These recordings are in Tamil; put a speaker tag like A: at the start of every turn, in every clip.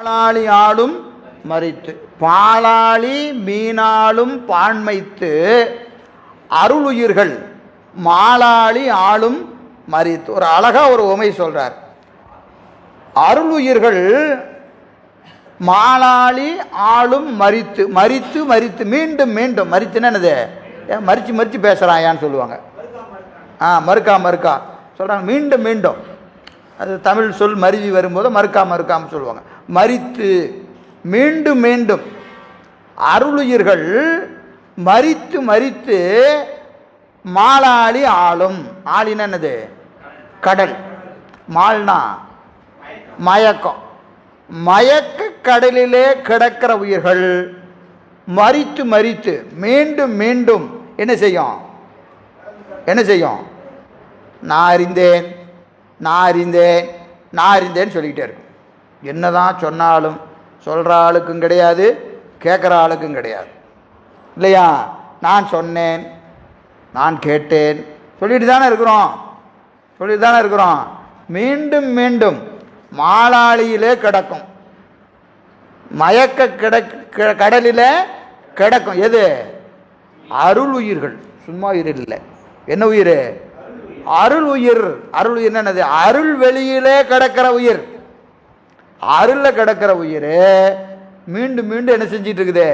A: பாலாளி ஆளும் மறித்து, பாலாளி மீனாளும் பான்மைத்து அருளுயிர்கள் மாலாளி ஆளும் மறித்து. ஒரு அழகா ஒரு உமை சொல்றார். அருளுயிர்கள் மாலாளி ஆளும் மறித்து, மறித்து மறித்து மீண்டும் மீண்டும் மறித்துன்னு என்னது, மறிச்சு மறிச்சு பேசுறாயான்னு சொல்லுவாங்க. மறுக்கா சொல்றாங்க. மீண்டும் மீண்டும், அது தமிழ் சொல் மருவி வரும்போது மறுக்காம சொல்லுவாங்க. மறித்து மீண்டும் மீண்டும் அருளுயிர்கள் மறித்து மறித்து மாலாளி ஆளும். ஆளின என்னது, கடல். மால்னா மயக்கம். மயக்க கடலிலே கிடக்கிற உயிர்கள் மறித்து மறித்து மீண்டும் மீண்டும் என்ன செய்யும்? நான் அறிந்தேன் சொல்லிக்கிட்டே இருக்கும். என்னதான் சொன்னாலும் சொல்கிற ஆளுக்கும் கிடையாது, கேட்குற ஆளுக்கும் கிடையாது, இல்லையா? நான் சொன்னேன், நான் கேட்டேன் சொல்லிட்டு தானே இருக்கிறோம். மீண்டும் மீண்டும் மாலாளியிலே கிடக்கும், மயக்க கடலில் கிடக்கும். எது? அருள் உயிர்கள். சும்மா உயிர் இல்லை. என்ன உயிர்? அருள் உயிர். அருள் உயிர் என்னது? அருள் வெளியிலே கிடக்கிற உயிர். அருளில் கிடக்கிற உயிர் மீண்டும் மீண்டும் என்ன செஞ்சிட்டு இருக்குது?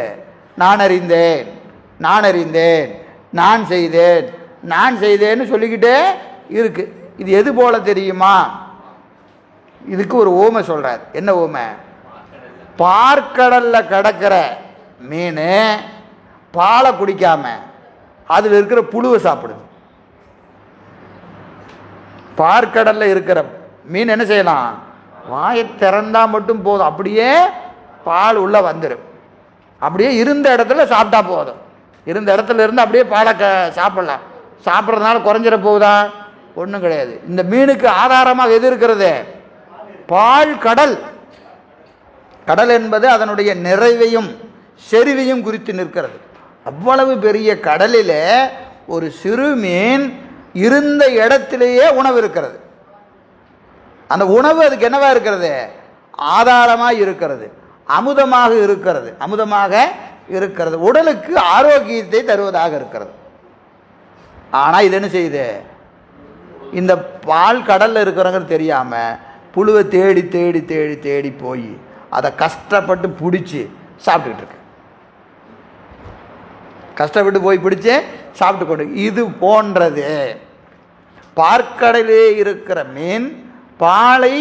A: நான் அறிந்தேன், நான் செய்தேன்னு சொல்லிக்கிட்டே இருக்கு. இது எது போல தெரியுமா? இதுக்கு ஒரு ஓமை சொல்றார். என்ன ஓமை? பார்க்கடல்ல கிடக்கிற மீன் பாலை குடிக்காம அதில் இருக்கிற புழுவை சாப்பிடுது. பார்க்கடல்ல இருக்கிற மீன் என்ன செய்யலாம்? வாயை திறந்தா மட்டும் போதும், அப்படியே பால் உள்ள வந்துடும். அப்படியே இருந்த இடத்துல சாப்பிட்டா போதும். இருந்த இடத்துல இருந்து அப்படியே பாலை சாப்பிடலாம். சாப்பிட்றதுனால குறைஞ்சிட போகுதா? ஒன்றும் கிடையாது. இந்த மீனுக்கு ஆதாரமாக எது இருக்கிறது? பால் கடல். கடல் என்பது அதனுடைய நிறைவையும் செறிவையும் குறித்து நிற்கிறது. அவ்வளவு பெரிய கடலில் ஒரு சிறு மீன் இருந்த இடத்திலேயே உணவு இருக்கிறது. அந்த உணவு அதுக்கு என்னவா இருக்கிறது? ஆதாரமாக இருக்கிறது, அமுதமாக இருக்கிறது, உடலுக்கு ஆரோக்கியத்தை தருவதாக இருக்கிறது. ஆனால் இது என்ன செய்யுது? இந்த பால் கடலில் இருக்கிறவங்க தெரியாம புழுவை தேடி தேடி தேடி தேடி போய் அதை கஷ்டப்பட்டு பிடிச்சி சாப்பிட்டுக்கிட்டு இருக்கு. கஷ்டப்பட்டு போய் பிடிச்சி சாப்பிட்டு கொண்டு. இது போன்றது பார்க்கடலே இருக்கிற மீன் பாலை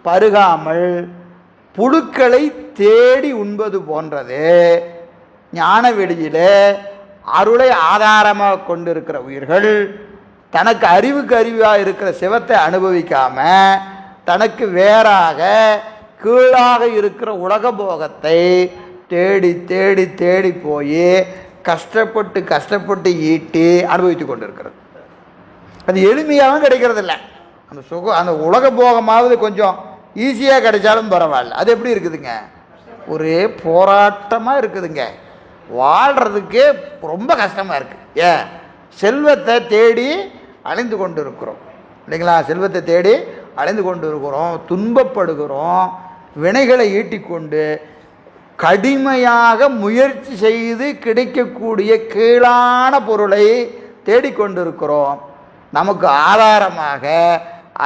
A: பருகாமல் புழுக்களை தேடி உண்பது போன்றது. ஞான வெளியில அருளை ஆதாரமாக கொண்டிருக்கிற உயிர்கள் தனக்கு அறிவாக இருக்கிற சிவத்தை அனுபவிக்காம தனக்கு வேறாக கீழாக இருக்கிற உலக போகத்தை தேடி தேடி தேடி போய் கஷ்டப்பட்டு ஈட்டி அனுபவித்து கொண்டிருக்கிறது. அது எளிமையாகவும் கிடைக்கிறது இல்லை. அந்த சுகம், அந்த உலக போகமாவது கொஞ்சம் ஈஸியாக கிடைச்சாலும் பரவாயில்ல. அது எப்படி இருக்குதுங்க? ஒரே போராட்டமாக இருக்குதுங்க. வாழ்கிறதுக்கே ரொம்ப கஷ்டமாக இருக்குது. செல்வத்தை தேடி அலைந்து கொண்டு இருக்கிறோம், இல்லைங்களா? செல்வத்தை தேடி அலைந்து கொண்டு இருக்கிறோம், துன்பப்படுகிறோம், வினைகளை ஈட்டிக்கொண்டு கடுமையாக முயற்சி செய்து கிடைக்கக்கூடிய கீழான பொருளை தேடிக்கொண்டிருக்கிறோம். நமக்கு ஆதாரமாக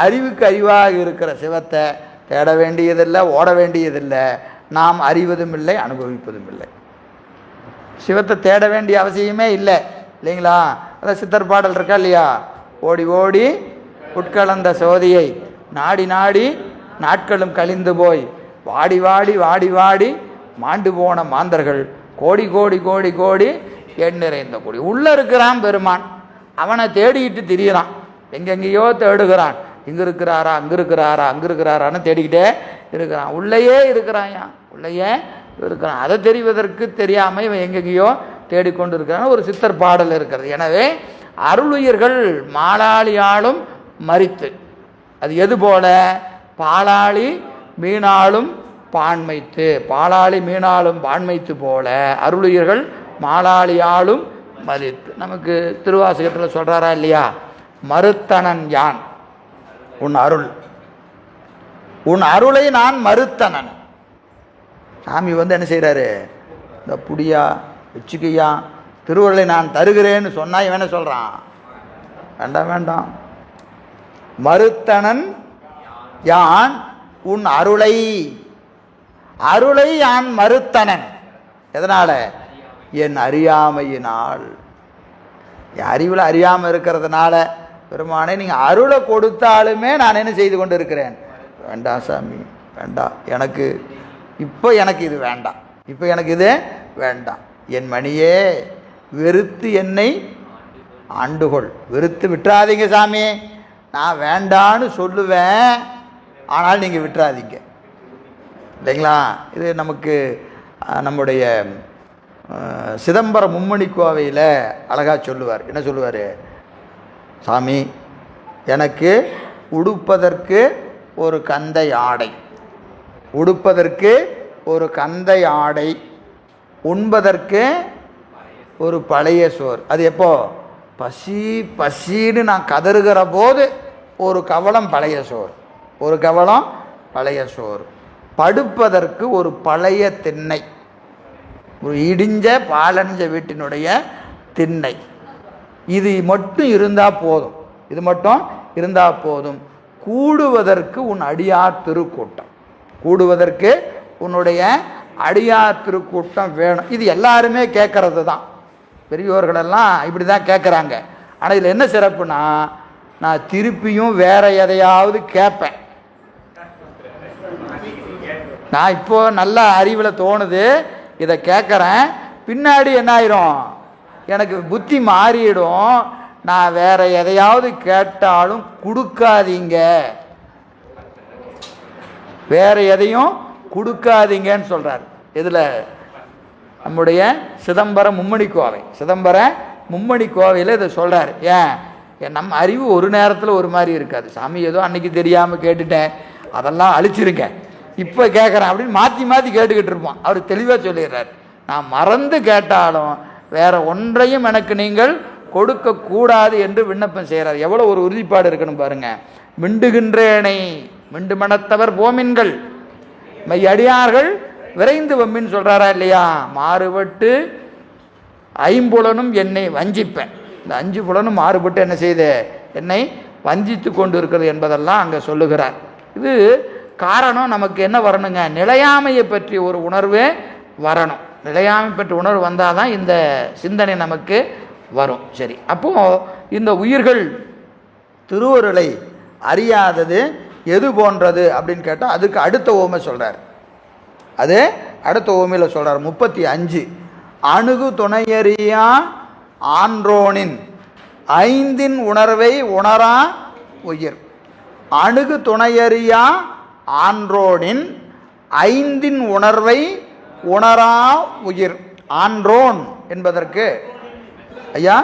A: அறிவுக்கு அறிவாக இருக்கிற சிவத்தை தேட வேண்டியதில்லை, ஓட வேண்டியதில்லை. நாம் அறிவதும் இல்லை, அனுபவிப்பதும் இல்லை. சிவத்தை தேட வேண்டிய அவசியமே இல்லை, இல்லைங்களா? அதான் சித்தர் பாடல் இருக்கா இல்லையா? ஓடி ஓடி உட்கலந்த சோதியை நாடி நாடி நாட்களும் கழிந்து போய் வாடி வாடி வாடி வாடி மாண்டு போன மாந்தர்கள் கோடி கோடி கோடி கோடி எண் நிறைந்த கோடி. உள்ளே இருக்கிறான் பெருமான், அவனை தேடிக்கிட்டு திரியிறான், எங்கெங்கேயோ தேடுகிறான். இங்கே இருக்கிறாரா, அங்கே இருக்கிறாரான்னு தேடிக்கிட்டே இருக்கிறான். உள்ளேயே இருக்கிறான். அதை தெரிவதற்கு தெரியாமல் இவன் எங்கெங்கேயோ தேடிக்கொண்டு இருக்கிறான். ஒரு சித்தர் பாடல் இருக்கிறது. எனவே அருளுயிர்கள் மாலாளியாலும் மறித்து, அது எது போல? பாலாளி மீனாலும் பான்மைத்து, பான்மைத்து போல அருளுயிர்கள் மாலாளியாலும் மறித்து. நமக்கு திருவாசகத்தில் சொல்கிறாரா இல்லையா? மறுத்தனன் யான் உன் அருளை நான் மறுத்தனன். சாமி வந்து என்ன செய்கிறாரு, இந்த புடியா வச்சுக்கையா திருவருளை நான் தருகிறேன்னு சொன்னால் இவன் என்ன சொல்கிறான், வேண்டாம் வேண்டாம், மறுத்தனன் யான் உன் அருளை, அருளை யான் மறுத்தனன். எதனால்? என் அறியாமையினால். என் அறிவில் அறியாமல் இருக்கிறதுனால பெருமானே நீங்கள் அருளை கொடுத்தாலுமே நான் என்ன செய்து கொண்டு இருக்கிறேன், வேண்டாம் சாமி வேண்டாம், எனக்கு இப்போ எனக்கு இது வேண்டாம், இப்போ எனக்கு இது வேண்டாம், என் மணியே வெறுத்து என்னை ஆண்டுகொள், வெறுத்து விட்டுறாதீங்க சாமி, நான் வேண்டான்னு சொல்லுவேன், ஆனால் நீங்கள் விட்டுறாதீங்க. இல்லைங்களா? இது நமக்கு நம்முடைய சிதம்பரம் மும்மணி கோவையில் அழகாக சொல்லுவார். என்ன சொல்லுவார், சாமி எனக்கு உடுப்பதற்கு ஒரு கந்தை ஆடை, உடுப்பதற்கு ஒரு கந்தை ஆடை, உண்பதற்கு ஒரு பழைய சோறு. அது எப்போ? பசி பசின்னு நான் கதறுகிற போது ஒரு கவளம் பழைய சோறு, ஒரு கவளம் பழைய சோறு. படுப்பதற்கு ஒரு பழைய திண்ணை, ஒரு இடிஞ்ச பாலஞ்ச வீட்டினுடைய திண்ணை. இது மட்டும் இருந்தால் போதும், இது மட்டும் இருந்தால் போதும். கூடுவதற்கு உன் அடியார் திருக்கூட்டம், கூடுவதற்கு உன்னுடைய அடியார் திருக்கூட்டம் வேணும். இது எல்லாருமே கேட்கறது தான், பெரியோர்களெல்லாம் இப்படி தான் கேட்குறாங்க. ஆனால் இதில் என்ன சிறப்புனா, நான் திருப்பியும் வேற எதையாவது கேட்பேன். நான் இப்போ நல்ல அறிவில் தோணுது, இதை கேட்குறேன், பின்னாடி என்ன ஆயிரும், எனக்கு புத்தி மாறிடும், நான் வேற எதையாவது கேட்டாலும் கொடுக்காதீங்க, வேற எதையும் கொடுக்காதீங்கன்னு சொல்கிறார். இதில் நம்முடைய சிதம்பரம் மும்மணி கோவை, சிதம்பரம் மும்மணி கோவையில் இதை சொல்கிறார். ஏன் நம்ம அறிவு ஒரு நேரத்தில் ஒரு மாதிரி இருக்காது, சாமி ஏதோ அன்னைக்கு தெரியாமல் கேட்டுட்டேன் அதெல்லாம் அழிச்சிருங்க, இப்போ கேட்குறேன் அப்படின்னு மாற்றி மாற்றி கேட்டுக்கிட்டு இருப்பான். அவர் தெளிவாக சொல்லிடுறார், நான் மறந்து கேட்டாலும் வேற ஒன்றையும் எனக்கு நீங்கள் கொடுக்கக்கூடாது என்று விண்ணப்பம் செய்கிறார். எவ்வளோ ஒரு உறுதிப்பாடு இருக்கணும் பாருங்க. மிண்டுகின்றேனை மிண்டு மனத்தவர் போமின்கள் மையடியார்கள் விரைந்து வம்மின்னு சொல்கிறாரா இல்லையா? மாறுபட்டு ஐம்புலனும் என்னை வஞ்சிப்பேன், இந்த 5 புலனும் மாறுபட்டு என்ன செய்து என்னை வஞ்சித்து கொண்டு இருக்கிறது என்பதெல்லாம் அங்கே சொல்லுகிறார். இது காரணம் நமக்கு என்ன வரணுங்க, நிலையாமையை பற்றி ஒரு உணர்வு வரணும். நிலையாமை பற்றி உணர்வு வந்தால் தான் இந்த சிந்தனை நமக்கு வரும். சரி, அப்போது இந்த உயிர்கள் திருவருளை அறியாதது எது போன்றது அப்படின்னு கேட்டால் அதுக்கு அடுத்த ஓமை சொல்கிறார். அது அடுத்த ஓமையில் சொல்கிறார் 35. அணுகு துணையறியா ஆன்றோனின் 5 உணர்வை உணரா உயிர். அணுகு துணையறியா ஆன்றோனின் 5 உணர்வை உணரா உயிர். ஆன்றோன் என்பதற்கு ஐயா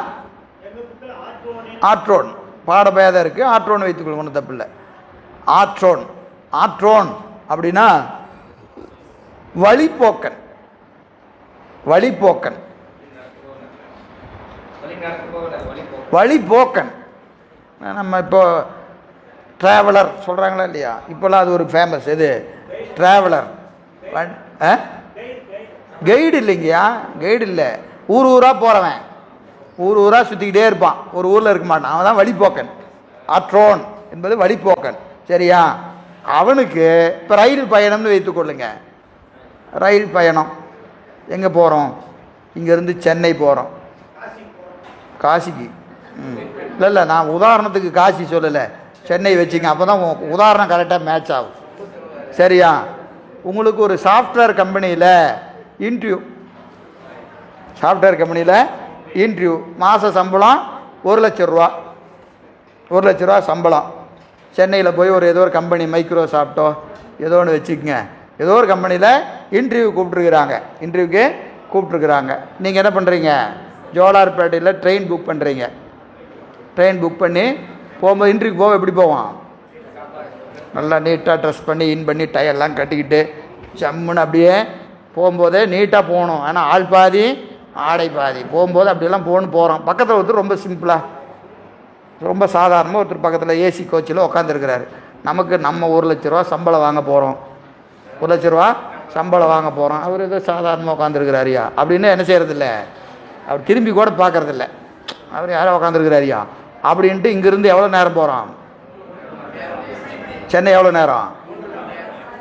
A: ஆற்றோன் பாடபேதம் இருக்குது, ஆற்றோன் வைத்துக்கொள்ள ஒன்றும் தப்பில்லை. ஆற்றோன், ஆற்றோன் அப்படின்னா வழிப்போக்கன், வழிப்போக்கன், வழிப்போக்கன். நம்ம இப்போ ட்ராவலர் சொல்கிறாங்களா இல்லையா, இப்போல்லாம் அது ஒரு ஃபேமஸ். எது ட்ராவலர்? கைடு இல்லைங்கய்யா, கைடு இல்லை, ஊர் ஊராக போகிறவன், ஊர் ஊராக சுற்றிக்கிட்டே இருப்பான், ஒரு ஊரில் இருக்க மாட்டான், அவன் தான் வழிப்போக்கன். ஆற்றோன் என்பது வழிப்போக்கன். சரியா? அவனுக்கு இப்போ ரயில் பயணம்னு வைத்துக்கொள்ளுங்க. ரயில் பயணம் எங்கே போகிறோம், இங்கேருந்து சென்னை போகிறோம், காசிக்கு. இல்லை இல்லை, நான் உதாரணத்துக்கு காசி சொல்லலை, சென்னை வச்சுங்க, அப்போ தான் உதாரணம் கரெக்டாக மேட்ச் ஆகும். சரியா? உங்களுக்கு ஒரு சாஃப்ட்வேர் கம்பெனியில் இன்டர்வியூ, சாஃப்ட்வேர் கம்பெனியில் இன்டர்வியூ, மாத சம்பளம் 1 லட்சம் ரூபா, 1 லட்ச ரூபா சம்பளம். சென்னையில் போய் ஒரு ஏதோ ஒரு கம்பெனி மைக்ரோசாஃப்ட்டோ ஏதோ ஒன்று வச்சுக்கோங்க, ஏதோ ஒரு கம்பெனியில் இன்டர்வியூ கூப்பிட்ருக்குறாங்க, இன்டர்வியூக்கு கூப்பிட்ருக்குறாங்க. நீங்கள் என்ன பண்ணுறீங்க, ஜோலார்பேட்டையில் ட்ரெயின் புக் பண்ணுறீங்க. ட்ரெயின் புக் பண்ணி போகும்போது இன்டர்வியூக்கு போக எப்படி போவான், நல்லா நீட்டாக ட்ரெஸ் பண்ணி இன் பண்ணி டயெல்லாம் கட்டிக்கிட்டு சம்முன்னு அப்படியே போகும்போதே நீட்டாக போகணும். ஆனால் ஆள் பாதி ஆடை பாதி, போகும்போது அப்படியெல்லாம் போகிறோம். பக்கத்தில் ஒருத்தர் ரொம்ப சிம்பிளாக ரொம்ப சாதாரணமாக ஒருத்தர் பக்கத்தில் ஏசி கோச்சில் உட்காந்துருக்கிறாரு. நமக்கு நம்ம 1 லட்ச ரூபா சம்பளம் வாங்க போகிறோம், 1 லட்ச ரூபா சம்பளம் வாங்க போகிறோம், அவர் ஏதோ சாதாரணமாக உட்காந்துருக்கிறாரியா அப்படின்னு என்ன செய்கிறதில்ல, அவர் திரும்பி கூட பார்க்குறதில்ல, அவர் யாரோ உட்காந்துருக்கிறாரியா அப்படின்ட்டு இங்கேருந்து எவ்வளோ நேரம் போகிறோம், சென்னை எவ்வளோ நேரம்,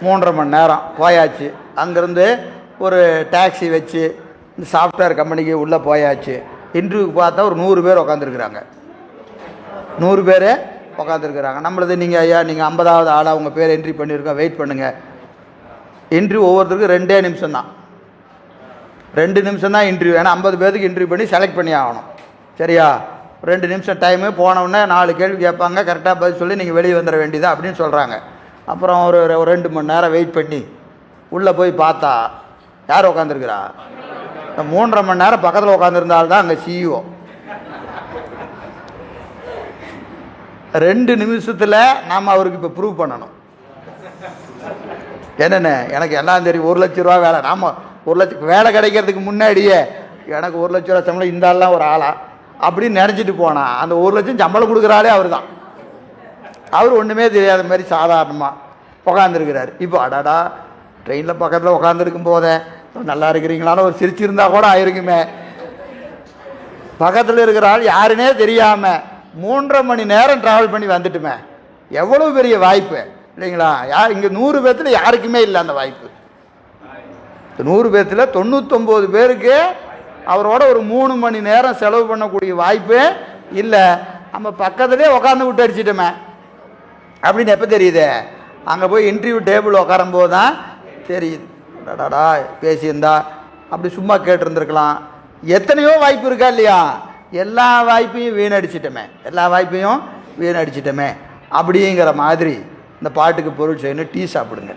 A: 3.5 மணி நேரம் போயாச்சு. அங்கேருந்து ஒரு டாக்ஸி வச்சு இந்த சாஃப்ட்வேர் கம்பெனிக்கு உள்ளே போயாச்சு. இன்டர்வியூக்கு பார்த்தா ஒரு 100 பேர் உட்காந்துருக்குறாங்க, 100 பேர் உட்காந்துருக்குறாங்க. நம்மளது நீங்கள் ஐயா நீங்கள் 50வது ஆளாக உங்கள் பேர் என்ட்ரி பண்ணியிருக்கோம், வெயிட் பண்ணுங்கள். இன்டர்வியூ ஒவ்வொருத்தருக்கும் 2 நிமிஷம் தான், 2 நிமிஷம் தான் இன்டர்வியூ. ஏன்னா 50 பேருக்கு இன்டர்வியூ பண்ணி செலக்ட் பண்ணி ஆகணும். சரியா? 2 நிமிஷம் டைமு. போனவுடனே 4 கேள்வி கேட்பாங்க, கரெக்டாக பதில் சொல்லி நீங்கள் வெளியே வந்துட வேண்டியதா அப்படின்னு சொல்கிறாங்க. அப்புறம் ஒரு 2 மணி நேரம் வெயிட் பண்ணி உள்ளே போய் பார்த்தா யார் உட்காந்துருக்குறா, 3.5 மணி நேரம் பக்கத்தில் உட்காந்துருந்தால்தான் அங்கே சிஇஓ. 2 நிமிஷத்தில் நாம் அவருக்கு இப்போ ப்ரூவ் பண்ணணும். என்னென்ன எனக்கு எல்லாம் தெரியும், 1 லட்ச ரூபா வேலை, நாம் 1 லட்சம் வேலை கிடைக்கிறதுக்கு முன்னாடியே எனக்கு 1 லட்ச ரூபா சம்பளம், இந்த ஆள்லாம் ஒரு ஆளா அப்படின்னு நினச்சிட்டு போனா அந்த 1 லட்சம் சம்பளம் கொடுக்குறாலே அவர் தான். அவர் ஒன்றுமே தெரியாத மாதிரி சாதாரணமாக உட்காந்துருக்கிறார். இப்போ அடாடா ட்ரெயினில் பக்கத்தில் உட்காந்துருக்கும் போதே நல்லா இருக்கிறீங்களான்னு ஒரு சிரிச்சிருந்தா கூட ஆயிருக்குமே. பக்கத்தில் இருக்கிற ஆள் யாருன்னே தெரியாமல் 3.5 மணி நேரம் ட்ராவல் பண்ணி வந்துட்டுமே, எவ்வளோ பெரிய வாய்ப்பு இல்லைங்களா? இங்கே 100 பேர்த்தில் யாருக்குமே இல்லை அந்த வாய்ப்பு. 100 பேர்த்தில் 99 பேருக்கு அவரோட ஒரு 3 மணி நேரம் செலவு பண்ணக்கூடிய வாய்ப்பு இல்லை. நம்ம பக்கத்துலேயே உட்காந்து விட்டு அடிச்சிட்டோமே அப்படின்னு எப்போ தெரியுது? அங்கே போய் இன்டர்வியூ டேபிள் உட்காரும்போது தான் தெரியுது. டாடா பேசியிருந்தா அப்படி சும்மா கேட்டுருந்துருக்கலாம். எத்தனையோ வாய்ப்பு இருக்கா இல்லையா? எல்லா வாய்ப்பையும் வீணடிச்சிட்டோமே, எல்லா வாய்ப்பையும் வீணடிச்சிட்டோமே அப்படிங்கிற மாதிரி இந்த பாட்டுக்கு பொருள் செய்யணும். டீ சாப்பிடுங்க.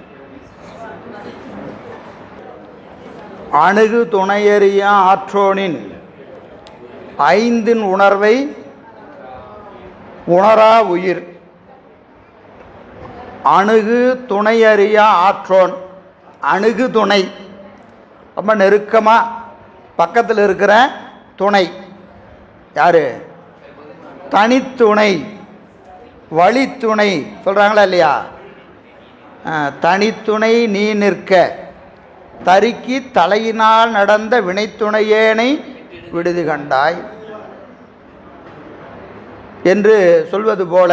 A: அணுகு துணையறியா ஆற்றோனின் 5 உணர்வை உணரா உயிர். அணுகு துணையறியா ஆற்றோன், அணுகு துணை ரொம்ப நெருக்கமாக பக்கத்தில் இருக்கிற துணை யாரு? தனித்துணை, வழித்துணை சொல்கிறாங்களா இல்லையா? தனித்துணை நீ நிற்க தரிக்கி தலையினால் நடந்த வினைத்துணையேனை விடுதி கண்டாய் என்று சொல்வது போல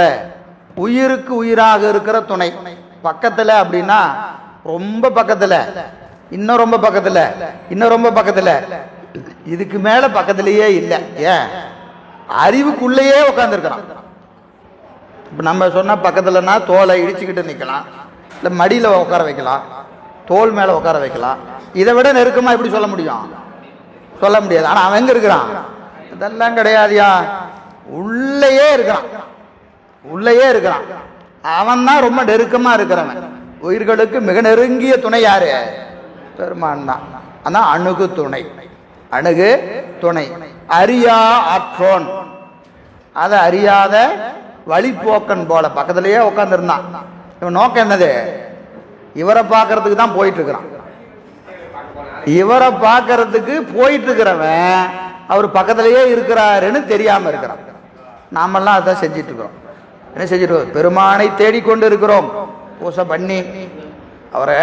A: உயிருக்கு உயிராக இருக்கிற துணை பக்கத்தில் அப்படின்னா ரொம்ப பக்கத்தில், இன்னும் ரொம்ப பக்கத்தில், இன்னும் ரொம்ப பக்கத்தில், இதுக்கு மேலே பக்கத்திலேயே இல்லை. ஏன்? அறிவுக்குள்ளேயே உட்காந்துருக்கிறான். இப்போ நம்ம சொன்னால் பக்கத்தில்னா தோலை இடிச்சுக்கிட்டு நிற்கலாம், இல்லை மடியில் உட்கார வைக்கலாம், தோல் மேலே உட்கார வைக்கலாம். இதை விட நெருக்கமாக எப்படி சொல்ல முடியும்? சொல்ல முடியாது. ஆனால் அவன் எங்கே இருக்கிறான்? இதெல்லாம் கிடையாதுயா, உள்ளேயே இருக்கிறான், உள்ளேயே இருக்கிறான். அவன் தான் ரொம்ப நெருக்கமாக இருக்கிறவன். உயிர்களுக்கு மிக நெருங்கிய துணை யாரு? பெருமான் தான். அதான் அணுகு துணை, அணுகு துணை. அறியா ஆற்றோன், அதை அறியாத வழிபோக்கன் போல பக்கத்திலேயே உட்காந்துருந்தான். இவன் நோக்கம் என்னது? இவரை பார்க்கறதுக்கு தான் போயிட்டு இருக்கிறான். இவரை பார்க்கறதுக்கு போயிட்டு இருக்கிறவன் அவர் பக்கத்திலேயே இருக்கிறாருன்னு தெரியாம இருக்கிறான். நாமெல்லாம் அதான் செஞ்சிட்டு இருக்கிறோம். என்ன செஞ்சிட்டு இருக்கோம்? பெருமானை தேடிக்கொண்டு இருக்கிறோம். பூசை பண்ணி அவரை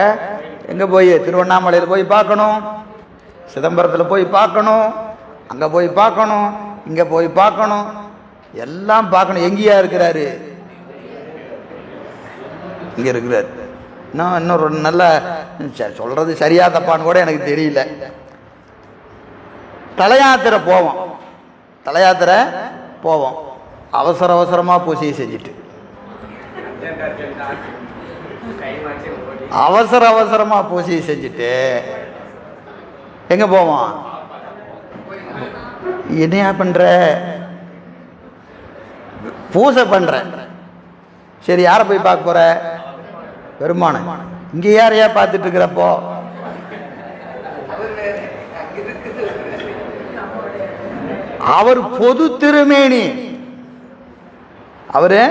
A: எங்க போய் திருவண்ணாமலையில் போய் பார்க்கணும், சிதம்பரத்தில் போய் பார்க்கணும், அங்க போய் பார்க்கணும், இங்க போய் பார்க்கணும், எல்லாம் பார்க்கணும். எங்கேயா இருக்கிறாரு? இங்க இருக்கிறார். இன்னொரு நல்ல சொல்றது சரியா தப்பான்னு கூட எனக்கு தெரியல. தலையாத்திரை போவோம், தலையாத்திரை போவோம், அவசர அவசரமா பூசையை செஞ்சுட்டு அவசர அவசரமா பூசையை செஞ்சுட்டு எங்க போவோம்? என்னையா பண்ற? பூசை பண்ற. சரி, யாரை போய் பார்க்க போற? பெருமான. இங்க யாரையா பார்த்துட்டு இருக்கிறப்போ அவர் பொது திருமேனி, அவரு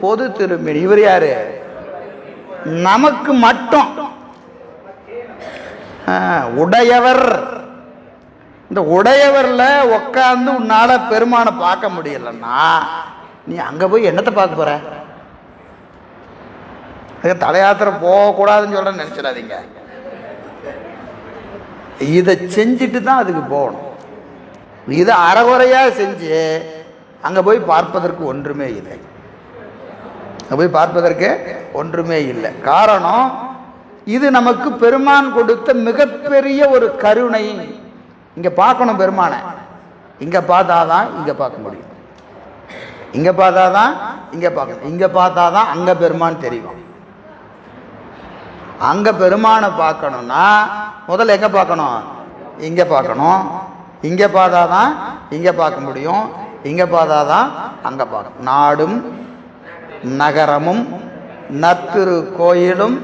A: பொது திருமேனி. இவர் யாரு? நமக்கு மட்டும் உடையவர். இந்த உடையவர்ல உட்கார்ந்து உன்னால பெருமானை பார்க்க முடியலன்னா நீ அங்க போய் என்னத்தை பார்க்க போற? தலையாத்திரை போகக்கூடாதுன்னு சொல்ல நினைச்சிடாதீங்க. இதை செஞ்சுட்டு தான் அதுக்கு போகணும். இதை அறகுறையாக செஞ்சு அங்கே போய் பார்ப்பதற்கு ஒன்றுமே இல்லை. அங்கே போய் பார்ப்பதற்கு ஒன்றுமே இல்லை. காரணம், இது நமக்கு பெருமான் கொடுத்த மிகப்பெரிய ஒரு கருணை. இங்கே பார்க்கணும் பெருமானை, இங்கே பார்த்தாதான் இங்கே பார்க்க முடியும், இங்கே பார்த்தாதான் இங்கே பார்க்கணும், இங்கே பார்த்தாதான் அங்கே பெருமான் தெரியும். அங்கே பெருமானை பார்க்கணும்னா முதல்ல எங்கே பார்க்கணும்? இங்கே பார்க்கணும். இங்கே பார்த்தாதான் இங்கே பார்க்க முடியும், இங்கே பார்த்தாதான் அங்கே பார்க்கணும். நாடும் நகரமும் நத்திரு கோயிலும்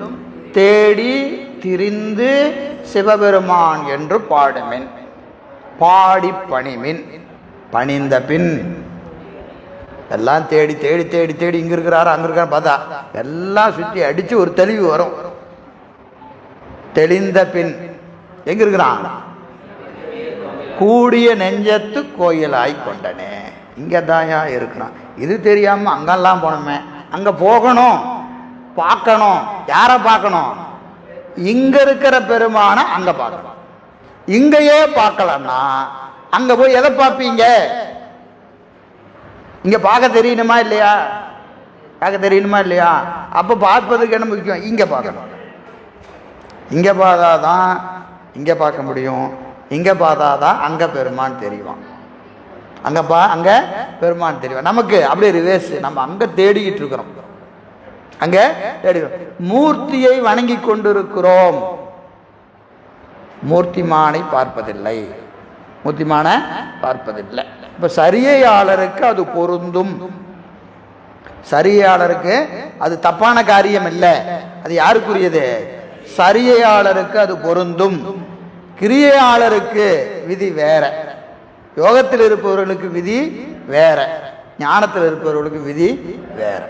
A: தேடி திரிந்து சிவபெருமான் என்று பாடுமின், பாடி பணிமின், பணிந்த பின் எல்லாம் தேடி தேடி தேடி தேடி இங்கே இருக்கிறாரு அங்கே இருக்காரு பார்த்தா எல்லாம் சுற்றி அடித்து ஒரு தெளிவு வரும். தெளிந்த பின் எங்க இருக்கிறான்? கூடிய நெஞ்சத்து கோயிலாய் கொண்டனே, இங்கே தாயா இருக்கிறான். இது தெரியாமல் அங்கெல்லாம் போனோமே. அங்கே போகணும், பார்க்கணும். யாரை பார்க்கணும்? இங்கே இருக்கிற பெருமானை அங்கே பார்க்கணும். இங்கேயே பார்க்கலன்னா அங்கே போய் எதை பார்ப்பீங்க? இங்கே பார்க்க தெரியணுமா இல்லையா? பார்க்க தெரியணுமா இல்லையா? அப்போ பார்ப்பதுக்கு என்ன முக்கியம்? இங்கே பார்க்கணும். இங்கே பார்த்தாதான் இங்கே பார்க்க முடியும், இங்கே பார்த்தாதான் அங்கே பெருமான் தெரியும். அங்கே பெருமான் தெரியும். நமக்கு அப்படியே ரிவேர்ஸ், நம்ம அங்கே தேடிக்கிட்டு இருக்கிறோம். அங்கே தேடி மூர்த்தியை வணங்கி கொண்டிருக்கிறோம், மூர்த்திமானை பார்ப்பதில்லை, மூர்த்திமான பார்ப்பதில்லை. இப்போ சரியையாளருக்கு அது பொருந்தும். சரியையாளருக்கு அது தப்பான காரியம் இல்லை, அது யாருக்குரியது? சரியையாளருக்கு அது பொருந்தும். கிரியையாளருக்கு விதி வேற, யோகத்தில் இருப்பவர்களுக்கு விதி வேற, ஞானத்தில் இருப்பவர்களுக்கு விதி வேற.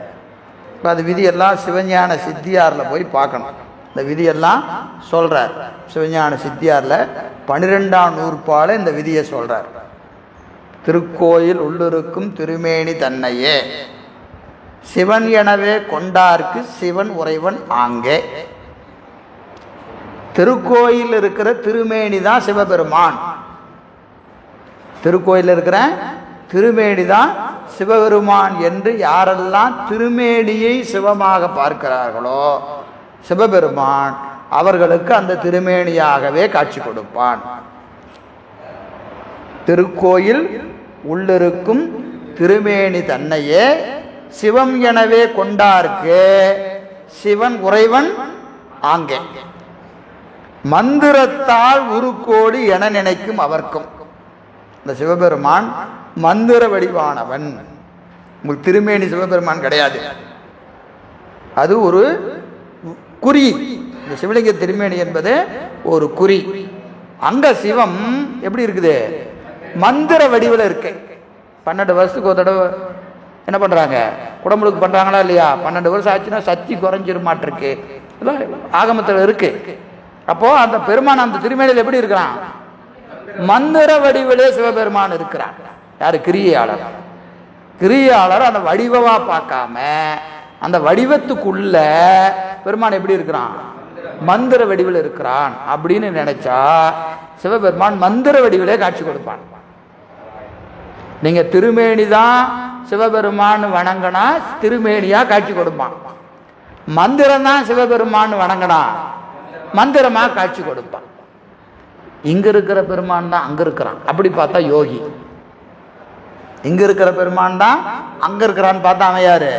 A: இப்போ அது விதியெல்லாம் சிவஞான சித்தியாரில் போய் பார்க்கணும். இந்த விதியெல்லாம் சொல்கிறார் சிவஞான சித்தியாரில் 12ஆம் நூற்பால இந்த விதியை சொல்கிறார். திருக்கோயில் உள்ளிருக்கும் திருமேனி தன்னையே சிவன் எனவே கொண்டார்க்கு சிவன் உறைவன் ஆங்கே. திருக்கோயில் இருக்கிற திருமேனி தான் சிவபெருமான். திருக்கோயில் இருக்கிற திருமேனி தான் சிவபெருமான் என்று யாரெல்லாம் திருமேனியை சிவமாக பார்க்கிறார்களோ சிவபெருமான் அவர்களுக்கு அந்த திருமேனியாகவே காட்சி கொடுப்பான். திருக்கோயில் உள்ளிருக்கும் திருமேனி தன்னையே சிவம் எனவே கொண்டார்க்கு சிவன் உறைவன் ஆங்கே. மந்திரத்தால் உருக்கோடி என நினைக்கும் அவர்க்கும். இந்த சிவபெருமான் மந்திர வடிவானவன். உங்களுக்கு திருமேனி சிவபெருமான் கிடையாது, அது ஒரு குறி. இந்த சிவலிங்க திருமேனி என்பது ஒரு குறி. அங்க சிவம் எப்படி இருக்குது? மந்திர வடிவில் இருக்கு. 12 வருஷத்துக்கு ஒரு தடவை என்ன பண்றாங்க? குடமுழுக்கு பண்றாங்களா இல்லையா? 12 வருஷம் ஆச்சுன்னா சக்தி குறைஞ்சிருமாட்டிருக்கு, ஆகமத்தில் இருக்கு. அப்போ அந்த பெருமான் அந்த திருமேனியில் எப்படி இருக்கிறான்? மந்திர வடிவிலே சிவபெருமான் இருக்கிறான். யாரு? கிரியாளர். கிரியாளர் அந்த வடிவமா பார்க்காம அந்த வடிவத்துக்குள்ள பெருமான் எப்படி இருக்கிறான்? மந்திர வடிவில் இருக்கிறான் அப்படின்னு நினைச்சா சிவபெருமான் மந்திர வடிவிலே காட்சி கொடுப்பான். நீங்க திருமேனி தான் சிவபெருமான் வணங்கினா திருமேனியா காட்சி கொடுப்பான். மந்திரம் தான் சிவபெருமான் வணங்கினா மந்திரமா காட்சி கொடுப்பான். இங்க இருக்கிற பெருமான் தான் அங்க இருக்கிறான், அப்படி பார்த்தா யோகி. இங்க இருக்கிற பெருமான் தான் அங்க இருக்கிறான்னு பார்த்தா அவன் யாரு?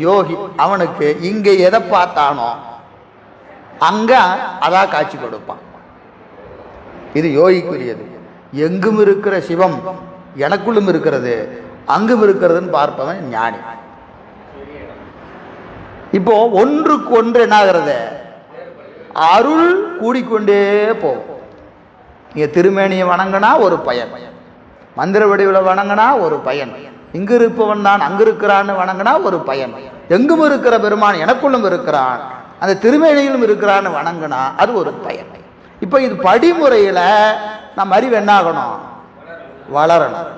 A: யோகி. அவனுக்கு இங்க எதை பார்த்தானோ அங்க அதான் காட்சி கொடுப்பான். இது யோகிக்குரியது. எங்கும் இருக்கிற சிவம் எனக்குள்ளும் இருக்கிறது, அங்கும் இருக்கிறதுன்னு பார்ப்பவன் ஞானி. இப்போ ஒன்றுக்கு ஒன்று என்ன ஆகிறது? அருள் கூடிக்கொண்டே போகும். நீங்க திருமேனியை வணங்கினா ஒரு பயன், மந்திர வடிவில் வணங்கினா ஒரு பயன், இங்கு இருப்பவன் தான் அங்கு இருக்கிறான்னு வணங்கினா ஒரு பயன், எங்கும் இருக்கிற பெருமான் எனக்குள்ளும் இருக்கிறான் அந்த திருமேனியிலும் இருக்கிறான்னு வணங்கினா அது ஒரு பயன். இப்போ இது படிமுறையில் நம்ம அறிவு என்ன ஆகணும்? வளரணும்.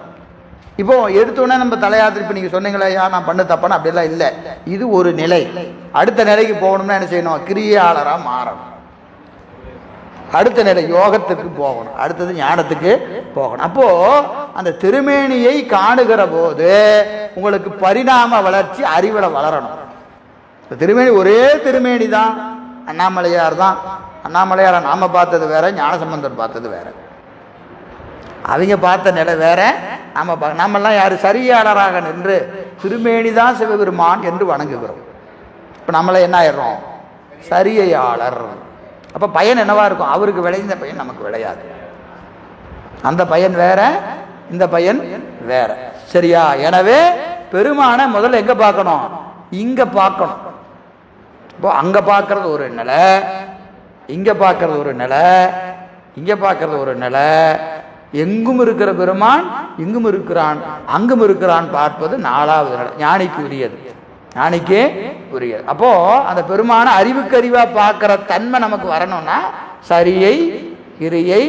A: இப்போ எடுத்தோடனே நம்ம தலையாத்திரை, இப்போ நீங்கள் சொன்னீங்களா நான் பண்ண தப்பான அப்படிலாம் இல்லை. இது ஒரு நிலை. அடுத்த நிலைக்கு போகணும்னா என்ன செய்யணும்? கிரியாளராக மாறணும். அடுத்த நிலை யோகத்துக்கு போகணும், அடுத்தது ஞானத்துக்கு போகணும். அப்போ அந்த திருமேனியை காணுகிற போது உங்களுக்கு பரிணாம வளர்ச்சி அறிவுல வளரணும். திருமேனி ஒரே திருமேனி தான், அண்ணாமலையார் தான். அண்ணாமலையாரை நாம பார்த்தது வேற, ஞானசம்பந்தர் பார்த்தது வேற. அவங்க பார்த்த நிலை வேற, நாமெல்லாம் யார் சரியாளராக நின்று திருமேனி தான் சிவபெருமான் என்று வணங்குகிறோம். இப்போ நம்மளை என்ன ஆயிடுறோம்? சரியையாளர். அப்போ பயன் என்னவா இருக்கும்? அவருக்கு விளைந்த பயன் நமக்கு விளையாது. அந்த பயன் வேற, இந்த பயன் வேற. சரியா? எனவே பெருமானை முதல்ல எங்க பார்க்கணும்? இங்க பார்க்கணும். இப்போ அங்க பார்க்கறது ஒரு நிலை, இங்க பார்க்கறது ஒரு நிலை, இங்க பார்க்கறது ஒரு நிலை. எங்கும் இருக்கிற பெருமான் இங்கும் இருக்கிறான், அங்கும் இருக்கிறான் பார்ப்பது நாலாவது நிலை. ஞானிக்கு உரியது, ஞானிக்கே உரியது. அப்போ அந்த பெருமான அறிவுக்கு அறிவா பார்க்கிற தன்மை நமக்கு வரணும்னா சரியை, கிரியை,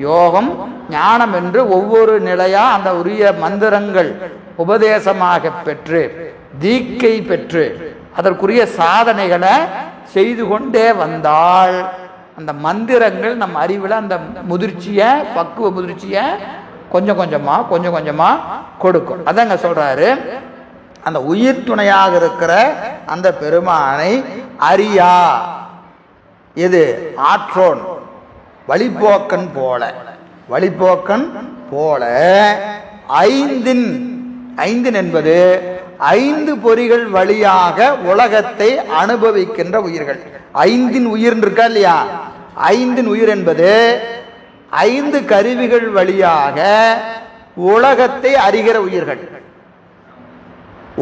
A: யோகம், ஞானம் என்று ஒவ்வொரு நிலையா அந்த உரிய மந்திரங்கள் உபதேசமாக பெற்று தீக்கை பெற்று அதற்குரிய சாதனைகளை செய்து கொண்டே வந்தால் அந்த மந்திரங்கள் நம்ம அறிவில் அந்த முதிர்ச்சியை, பக்குவ முதிர்ச்சியை கொஞ்சம் கொஞ்சமா கொடுக்கும். அதாங்க சொல்றாரு, அந்த உயிர் துணையாக இருக்கிற அந்த பெருமானை அறியா எது? ஆற்றோன் வழிபோக்கன் போல, வழிபோக்கன் போல ஐந்தின் என்பது 5 பொறிகள் வழியாக உலகத்தை அனுபவிக்கின்ற உயிர்கள். 5 உயிர் இருக்கா இல்லையா? 5 உயிர் என்பது 5 கருவிகள் வழியாக உலகத்தை அறிகிற உயிர்கள்.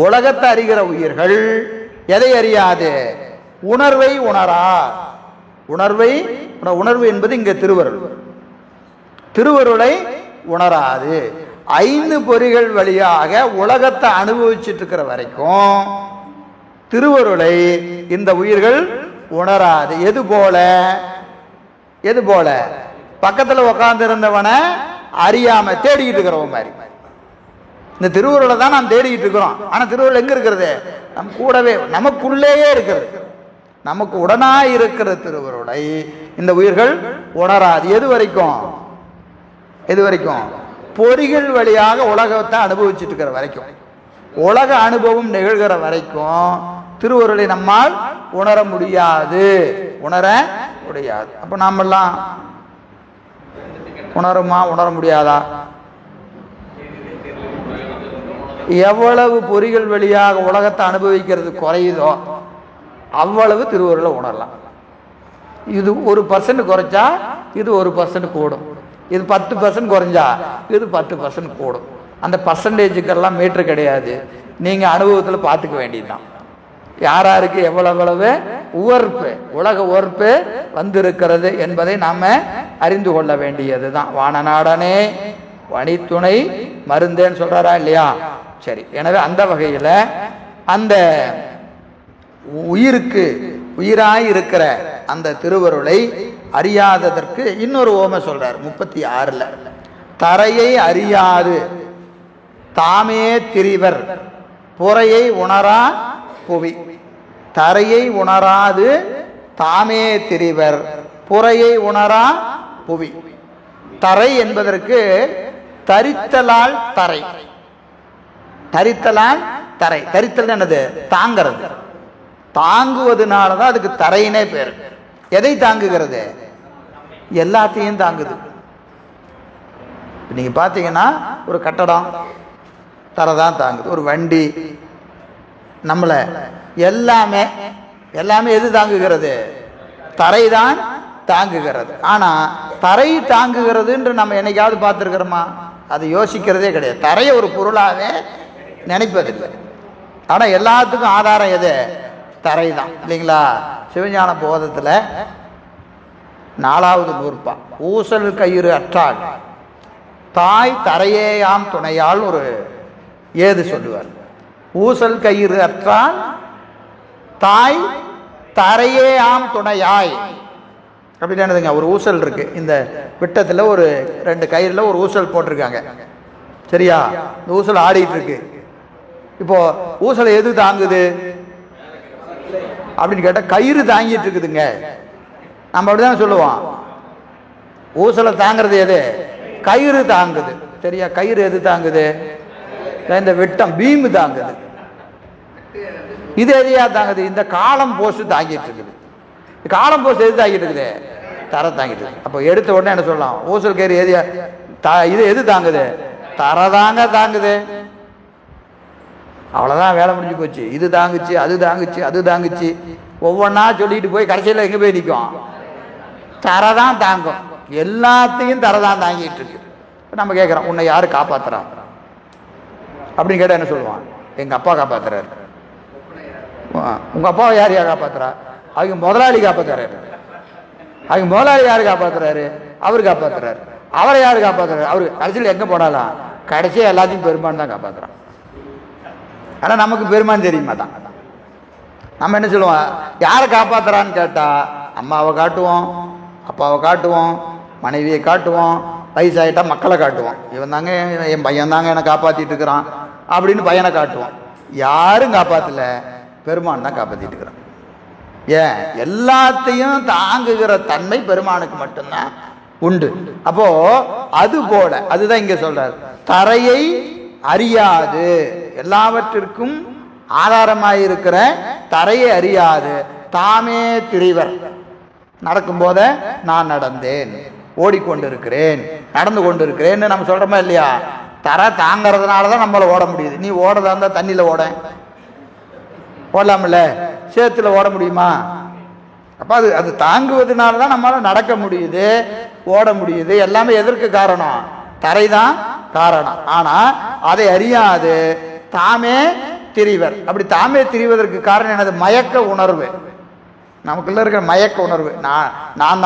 A: உலகத்தை அறிகிற உயிர்கள் எதை அறியாது? உணர்வை உணரா. உணர்வு என்பது இங்க திருவருளை உணராது. 5 பொறிகள் வழியாக உலகத்தை அனுபவிச்சுட்டு இருக்கிற வரைக்கும் திருவருளை இந்த உயிர்கள் உணராது. எது போல? பக்கத்துல உட்கார்ந்து இருந்தவனை அறியாம தேடிக்கிட்டு இருக்கிறவன் மாதிரி. இந்த திருவருளை தான் நாம் தேடிக்கிட்டு இருக்கிறோம். ஆனா திருவருள் எங்க இருக்கிறது? நம் கூடவே, நமக்குள்ளேயே இருக்கிறது. நமக்கு உடனாய் இருக்கிற திருவருளை இந்த உயிர்கள் உணராது. எது வரைக்கும்? பொறிகள் வழியாக உலகத்தை அனுபவிச்சுட்டு இருக்கிற வரைக்கும், உலக அனுபவம் நிகழ்கிற வரைக்கும் திருவருளை நம்மால் உணர முடியாது. அப்ப நாமெல்லாம் உணர முடியாதா? எவ்வளவு பொறிகள் வழியாக உலகத்தை அனுபவிக்கிறது குறையுதோ அவ்வளவு திருவருளை உணரலாம். இது 1% குறைச்சா இது 1% கூடும், இது 10% குறைஞ்சா இது 10% கூடும். அந்த பர்சன்டேஜுக்கெல்லாம் மீட்ரு கிடையாது. நீங்க அனுபவத்தில் பார்த்துக்க வேண்டியதுதான். யாராருக்கு எவ்வளவு உவர்ப்பு, உலக உவர்ப்பு வந்திருக்கிறது என்பதை நாம அறிந்து கொள்ள வேண்டியது தான். வானநாடனே வணித்துணை மருந்தேன்னு சொல்றாரா இல்லையா? சரி, எனவே அந்த வகையில் அந்த உயிராய் இருக்கிற அந்த திருவருளை அறியாததற்கு இன்னொரு ஓமை சொல்றார் 36ல். தரையை அறியாது தாமே திரிவர் புறையை உணரா புவி. தரையை உணராது தாமே திரிவர் புறையை உணரா புவி. தரை என்பதற்கு தரித்தலால் தரை. தரித்தல் என்னது? தாங்கிறது. தாங்குவதனாலதான் அதுக்கு தரையினே பேர். எதை தாங்குகிறது? எல்லாத்தையும் தாங்குது. நீங்க பாத்தீங்கன்னா ஒரு கட்டடம் தரை தான் தாங்குது, ஒரு வண்டி, நம்மள எல்லாமே எது தாங்குகிறது? தரை தான் தாங்குகிறது. ஆனா தரை தாங்குகிறது என்று நம்ம என்னைக்காவது பார்த்துருக்கிறோமா? அது யோசிக்கிறதே கிடையாது. தரையை ஒரு பொருளாவே நினைப்பதில்லை. ஆனா எல்லாத்துக்கும் ஆதாரம் எது? தரை தான், இல்லைங்களா? சிவஞான போதத்துல 4வது நூற்பா ஊசல் கயிறு அற்றால் தாய் தரையேயாம் துணையால் ஒரு ஏது சொல்லுவார். ஊசல் கயிறு அற்றால் தாய் தரையேயாம் துணையாய் அப்படின்னு என்னதுங்க? ஒரு ஊசல் இருக்கு, இந்த விட்டத்துல ஒரு 2 கயிறுல ஒரு ஊசல் போட்டிருக்காங்க. சரியா? இந்த ஊசல் ஆடிட்டு இருக்கு. இப்போ ஊசலை எது தாங்குது அப்படின்னு கேட்டா கயிறு தாங்கிட்டு இருக்குதுங்க. நம்ம அப்படிதான் சொல்லுவோம். ஊசலை தாங்கிறது எது? கயிறு தாங்குது. சரியா? கயிறு எது தாங்குது? இந்த விட்டம் பீமு தாங்குது. இது எதையா தாங்குது? இந்த காலம் போஸ்ட் தாங்கிட்டு இருக்குது. காலம் போஸ்ட் எது தாங்கிட்டு இருக்குது? தரை தாங்கிட்டு இருக்கு. அப்போ எடுத்த உடனே என்ன சொல்லலாம்? ஊசல் கயிறு எது இது எது தாங்குது? தரை தாங்குது. அவ்வளோதான், வேலை முடிஞ்சு போச்சு. இது தாங்குச்சு, அது தாங்குச்சு, அது தாங்குச்சு, ஒவ்வொன்றா சொல்லிட்டு போய் கடைசியில் எங்கே போய் நிற்கும்? தரை தான் தாங்கும். எல்லாத்தையும் தரை தான் தாங்கிட்டு இருக்கு. நம்ம கேட்குறோம், உன்னை யார் காப்பாத்துறா அப்படின்னு கேட்டால் என்ன சொல்லுவான்? எங்கள் அப்பா காப்பாத்துறாரு. உங்கள் அப்பாவை யார் காப்பாத்துறா? அவங்க முதலாளி காப்பாத்துறாரு. அவங்க முதலாளி யாரு காப்பாத்துறாரு? அவரு காப்பாத்துறாரு. அவரை யாரு காப்பாத்துறாரு? அவரு கடைசியில் எங்கே போனாலும் கடைசியாக எல்லாத்தையும் பெருமான் தான் காப்பாத்துறான். ஆனால் நமக்கு பெருமான் தெரிய மாட்டான். நம்ம என்ன சொல்லுவோம்? யாரை காப்பாத்துறான்னு கேட்டா அம்மாவை காட்டுவோம், அப்பாவை காட்டுவோம், மனைவியை காட்டுவோம், வயசாகிட்டா மக்களை காட்டுவோம். இவன் தாங்க என் பையன் தாங்க என்னை காப்பாற்றிட்டு இருக்கிறான் அப்படின்னு பையனை காட்டுவோம். யாரும் காப்பாற்றல, பெருமான் தான் காப்பாற்றிட்டு இருக்கிறான். ஏன்? எல்லாத்தையும் தாங்குகிற தன்மை பெருமானுக்கு மட்டும்தான் உண்டு. அப்போ அது போல, அதுதான் இங்க சொல்றாரு, தரையை அறியாது, எல்லாவற்றிற்கும் ஆதாரமாயிருக்கிற தரையை அறியாது தாமே திரிவர். நடக்கும் போத நான் நடந்தேன், ஓடிக்கொண்டிருக்கிறேன், நடந்து கொண்டிருக்கிறேன்னு நம்ம சொல்றோமா இல்லையா? தரை தாங்கிறதுனாலதான் நம்மள ஓட முடியுது. நீ ஓடதா இருந்தா தண்ணியில ஓடலாம்ல, சேத்துல ஓட முடியுமா? அப்ப அது தாங்குவதனாலதான் நம்மளால நடக்க முடியுது, ஓட முடியுது. எல்லாமே எதற்கு காரணம்? தரைதான் காரணம். ஆனா அதை அறியாது தாமே திரிவர். அப்படி தாமே திரிவதற்கு காரணம் என்னது? மயக்க உணர்வு. நமக்குள்ள இருக்கிற மயக்க உணர்வு, நான்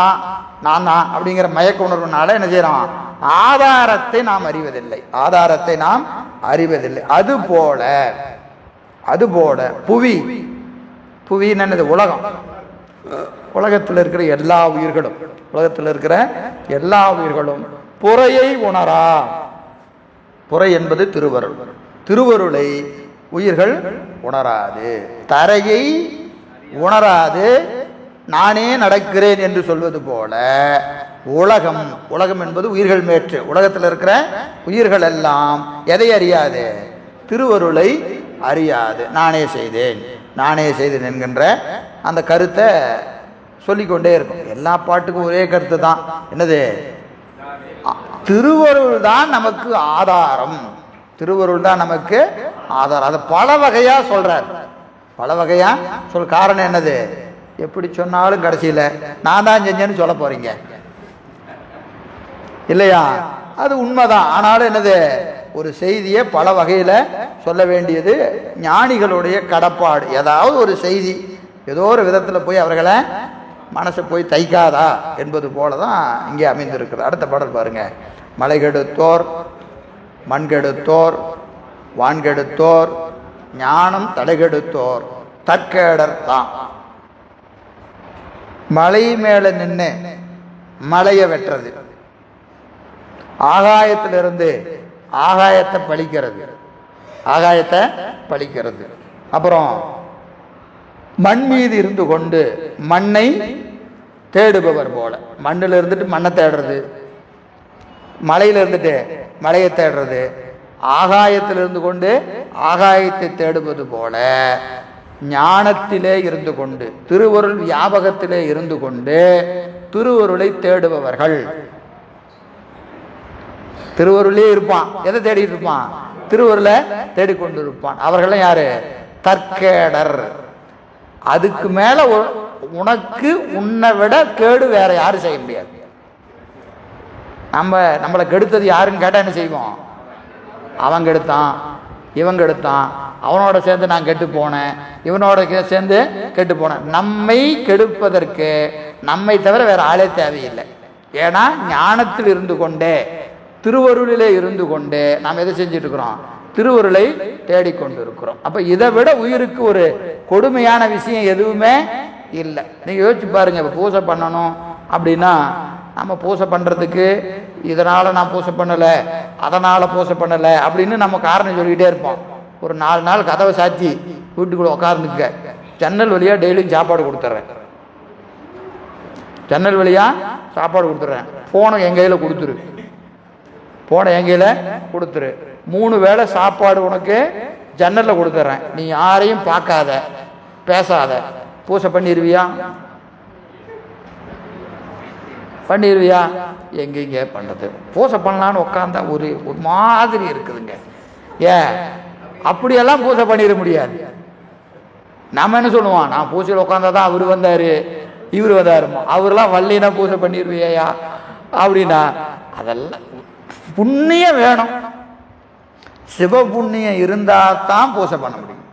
A: தான் அப்படிங்கிற மயக்க உணர்வுனால என்ன செய்யறோம்? ஆதாரத்தை நாம் அறிவதில்லை, ஆதாரத்தை நாம் அறிவதில்லை. அதுபோல புவி என்னது? உலகம். உலகத்தில் இருக்கிற எல்லா உயிர்களும் புறையை உணரா. புறை என்பது திருவருள். திருவருளை உயிர்கள் உணராது, தரையை உணராது நானே நடக்கிறேன் என்று சொல்வது போல உலகம் என்பது உயிர்கள் மேற்று. உலகத்தில் இருக்கிற உயிர்கள் எல்லாம் எதை அறியாது? திருவருளை அறியாது. நானே செய்தேன் என்கின்ற அந்த கருத்தை சொல்லிக்கொண்டே இருக்கும். எல்லா பாட்டுக்கும் ஒரே கருத்து தான். என்னது? திருவருள் தான் நமக்கு ஆதாரம். திருவருள் தான் நமக்கு ஆதாரம். அதை பல வகையா சொல்றார். காரணம் என்னது? எப்படி சொன்னாலும் கடைசியில நான் தான் செஞ்சேன்னு சொல்ல போறீங்க இல்லையா? அது உண்மைதான். ஆனாலும் என்னது? ஒரு செய்தியை பல வகையில சொல்ல வேண்டியது ஞானிகளுடைய கடப்பாடு. ஏதாவது ஒரு செய்தி ஏதோ ஒரு விதத்துல போய் அவர்களை மனசை போய் தைக்காதா என்பது போலதான் இங்கே அமைந்திருக்கிறது. அடுத்த பாடல் பாருங்க. மலை கெடுத்தோர், மண் கெடுத்தோர், வான் கெடுத்தோர், ஞானம் தலைகெடுத்தோர் தற்கேடர் தான். மலை மேல நின்று மலையை வெட்டுறது, ஆகாயத்திலிருந்து ஆகாயத்தை பழிக்கிறது, அப்புறம் மண் மீது இருந்து கொண்டு மண்ணை தேடுபவர் போல. மண்ணில் இருந்துட்டு மண்ணை தேடுறது, மலையில இருந்துட்டு மலையை தேடுறது, ஆகாயத்தில் இருந்து கொண்டு ஆகாயத்தை தேடுவது போல ஞானத்திலே இருந்து கொண்டு, திருவருள் வியாபகத்திலே இருந்து கொண்டு திருவருளை தேடுபவர்கள். திருவருளே இருப்பான். எதை தேடிட்டு இருப்பான்? திருவருளை தேடிக்கொண்டு இருப்பான். அவர்கள் யாரு? தற்கேடர். அதுக்கு மேல உனக்கு உன்னை விட கேடு வேற யாரும் செய்ய முடியாது. நம்மளை கெடுத்தது யாருன்னு கேட்டா என்ன செய்வோம்? அவன் கெடுத்தான், இவன் கெடுத்தான், அவனோட சேர்ந்து நான் கெட்டு போனேன், இவனோட சேர்ந்து கெட்டு போனேன். நம்மை கெடுப்பதற்கு நம்மை தவிர வேற ஆளே தேவையில்லை. ஏன்னா ஞானத்தில் இருந்து கொண்டே, திருவருளிலே இருந்து கொண்டே நாம் எதை செஞ்சுட்டு இருக்கிறோம்? திருவருளை தேடிக்கொண்டு இருக்கிறோம். அப்ப இதை விட உயிருக்கு ஒரு கொடுமையான விஷயம் எதுவுமே இல்லை. நீங்க யோசிச்சு பாருங்க. இப்ப பூஜை பண்ணணும் அப்படின்னா நம்ம பூஜை பண்றதுக்கு இதனால நான் பூஜை பண்ணல, அதனால பூஜை பண்ணல அப்படின்னு நம்ம காரணம் சொல்லிக்கிட்டே இருப்போம். ஒரு 4 நாள் கதவை சாத்தி வீட்டுக்குள்ள உட்கார்ந்துக்க, ஜன்னல் வழியா டெய்லியும் சாப்பாடு கொடுத்துட்றேன். ஜன்னல் வழியாக சாப்பாடு கொடுத்துட்றேன். ஃபோனை என் கையில் கொடுத்துரு, ஃபோனை என் கையில் கொடுத்துரு. 3 வேளை சாப்பாடு உனக்கு ஜன்னலில் கொடுத்துட்றேன். நீ யாரையும் பார்க்காத, பேசாத. பூசை பண்ணிடுவியா? பண்ணிடுவியா? எங்கெங்க பண்ணுறது? பூசை பண்ணலான்னு உட்காந்தா ஒரு மாதிரி இருக்குதுங்க. ஏன் அப்படியெல்லாம் பூசை பண்ணிட முடியாது. நம்ம என்ன சொல்லுவோம், நான் பூசையில் உட்காந்தா தான் அவர் வந்தார், இவர் வந்தாருமா, அவரெல்லாம் வள்ளினா பூசை பண்ணிடுவியா அப்படின்னா அதெல்லாம் புண்ணியம் வேணும். சிவபுண்ணியம் இருந்தால் தான் பூசை பண்ண முடியும்.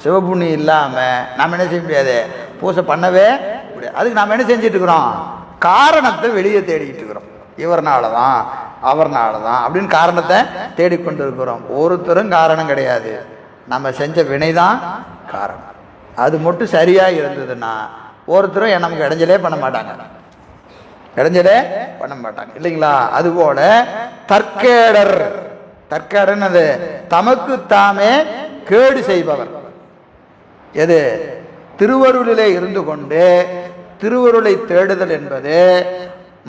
A: சிவபுண்ணியம் இல்லாமல் நம்ம என்ன செய்ய முடியாது, பூசை பண்ணவே முடியாது. அதுக்கு நம்ம என்ன செஞ்சுட்டு இருக்கிறோம், காரணத்தை வெளியே தேடிக்கிட்டு இருக்கிறோம். இவர்னால தான், அவர்னால தான் அப்படின்னு காரணத்தை தேடிக்கொண்டு இருக்கிறோம். ஒருத்தரும் காரணம் கிடையாது, நம்ம செஞ்ச வினை தான் காரணம். அது மட்டும் சரியாக இருந்ததுன்னா ஒருத்தரும் நமக்கு இடைஞ்சலே பண்ண மாட்டாங்க, இடைஞ்சலே பண்ண மாட்டாங்க இல்லைங்களா? அதுபோல தற்கேடர், தற்கேடர்னு அது தமக்கு தாமே கேடு செய்பவர். எது? திருவருளிலே இருந்து கொண்டு திருவருளை தேடுதல் என்பது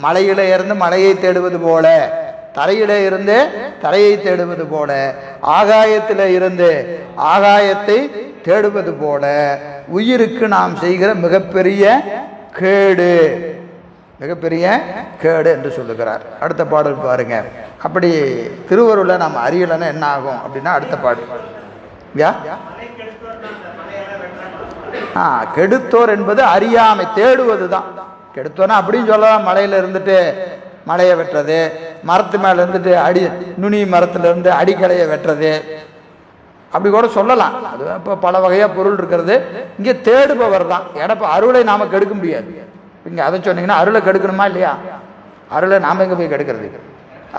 A: மலையிலே இருந்து மலையை தேடுவது போல, தரையிலே இருந்து தரையை தேடுவது போல, ஆகாயத்திலே இருந்து ஆகாயத்தை தேடுவது போல உயிருக்கு நாம் செய்கிற மிகப்பெரிய கேடு, மிகப்பெரிய கேடு என்று சொல்லுகிறார். அடுத்த பாடல் பாருங்க. அப்படி திருவருளை நாம் அறியலைன்னா என்ன ஆகும் அப்படின்னா அடுத்த பாடல் கெடுத்தோர் என்பது அறியாமை, தேடுவது தான் கெடுத்தோன்னா அப்படின்னு சொல்லலாம். மலையில இருந்துட்டு மலையை வெட்டுறது, மரத்து மேல இருந்துட்டு நுனி மரத்துல இருந்து அடிக்கலையை வெட்டுறது, அப்படி கூட சொல்லலாம். அது இப்போ பல வகையா பொருள் இருக்கிறது. இங்கே தேடுபவர் தான். ஏன்னா இப்போ அருளை நாம கெடுக்க முடியாது. இங்க அதை சொன்னீங்கன்னா அருளை கெடுக்கணுமா இல்லையா? அருளை நாம எங்க போய் கெடுக்கிறது?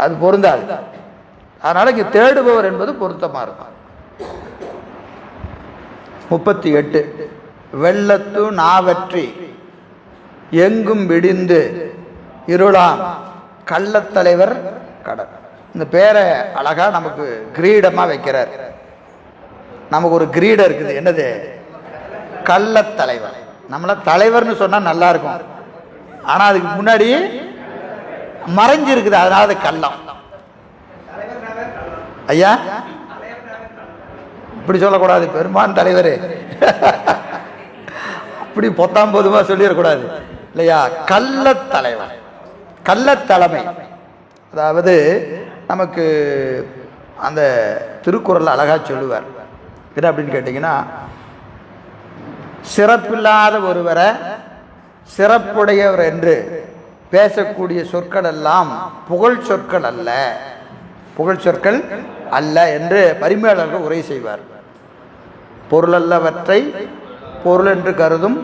A: அது பொருந்தாது. அதனால இங்க தேடுபவர் என்பது பொருத்தமா இருக்கும். 38 வெள்ளத்து நாவற்றி எங்கும் விடிந்து இருளாம் கள்ளத்தலைவர் கடல். இந்த பேரை அழகா நமக்கு கிரீடமா வைக்கிறார். நமக்கு ஒரு கிரீடம் இருக்குது. என்னது? கள்ளத்தலைவர். நம்மள தலைவர்னு சொன்னா நல்லா இருக்கும், ஆனா அதுக்கு முன்னாடி மறைஞ்சிருக்குது, அதனால அது கள்ளம். ஐயா இப்படி சொல்லக்கூடாது, பெருமான் தலைவர் அப்படி பொத்தாம் போதுமா சொல்லிடக்கூடாது இல்லையா? கள்ளத்தலைவர், கள்ளத்தலைமை. அதாவது நமக்கு அந்த திருக்குறள் அழகா சொல்லுவார். என்ன அப்படின்னு கேட்டீங்கன்னா, சிறப்பில்லாத ஒருவரை சிறப்புடையவர் என்று பேசக்கூடிய சொற்கள் எல்லாம் புகழ் சொற்கள் அல்ல, புகழ் சொற்கள் அல்ல என்று பரிமேலழகர் உரை செய்வார். பொருளல்லவற்றை பொருள் என்று கருதும்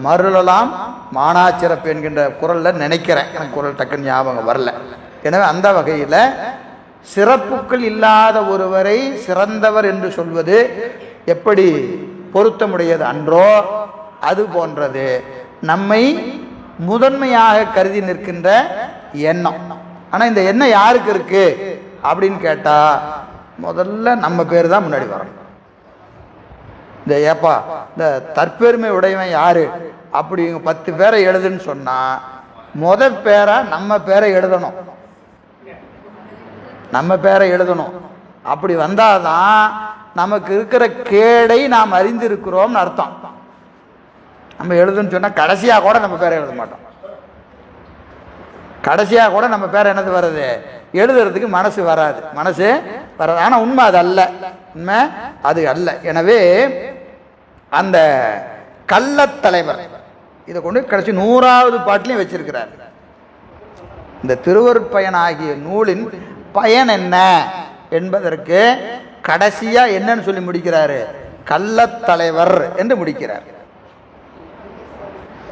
A: மருளலாம் மானாச்சிறப்பு என்கின்ற குரல்ல நினைக்கிறேன், எனக்கு குரல் டக்குன்னு ஞாபகம் வரல. எனவே அந்த வகையில் சிறப்புகள் இல்லாத ஒருவரை சிறந்தவர் என்று சொல்வது எப்படி பொருத்தமுடையது அன்றோ அது போன்றது நம்மை முதன்மையாக கருதி நிற்கின்ற எண்ணம். ஆனால் இந்த எண்ணம் யாருக்கு இருக்கு அப்படின்னு கேட்டா முதல்ல நம்ம பேர் தான் முன்னாடி வரணும். இந்த ஏப்பா இந்த தற்பெருமை உடையவன் யாரு அப்படி 10 பேரை எழுதுன்னு சொன்னா முதல் பேரா நம்ம பேரை எழுதணும், நம்ம பேரை எழுதணும். அப்படி வந்தாதான் நமக்கு இருக்கிற கேடை நாம் அறிந்திருக்கிறோம்னு அர்த்தம். நம்ம எழுதுன்னு சொன்னா கடைசியா கூட நம்ம பேரை எழுத மாட்டோம், கடைசியா கூட நம்ம பேரை என்னது வருது, எழுதுறதுக்கு மனசு வராது, மனசு வராது. ஆனா உண்மை அது அல்ல, உண்மை அது அல்ல. எனவே அந்த கள்ளத்தலைவர் இதை கொண்டு கடைசி 100வது பாட்டிலையும் வச்சிருக்கிறார். இந்த திருவருட்பயன் ஆகிய நூலின் பயன் என்ன என்பதற்கு கடைசியா என்னன்னு சொல்லி முடிக்கிறாரு, கள்ளத்தலைவர் என்று முடிக்கிறார்.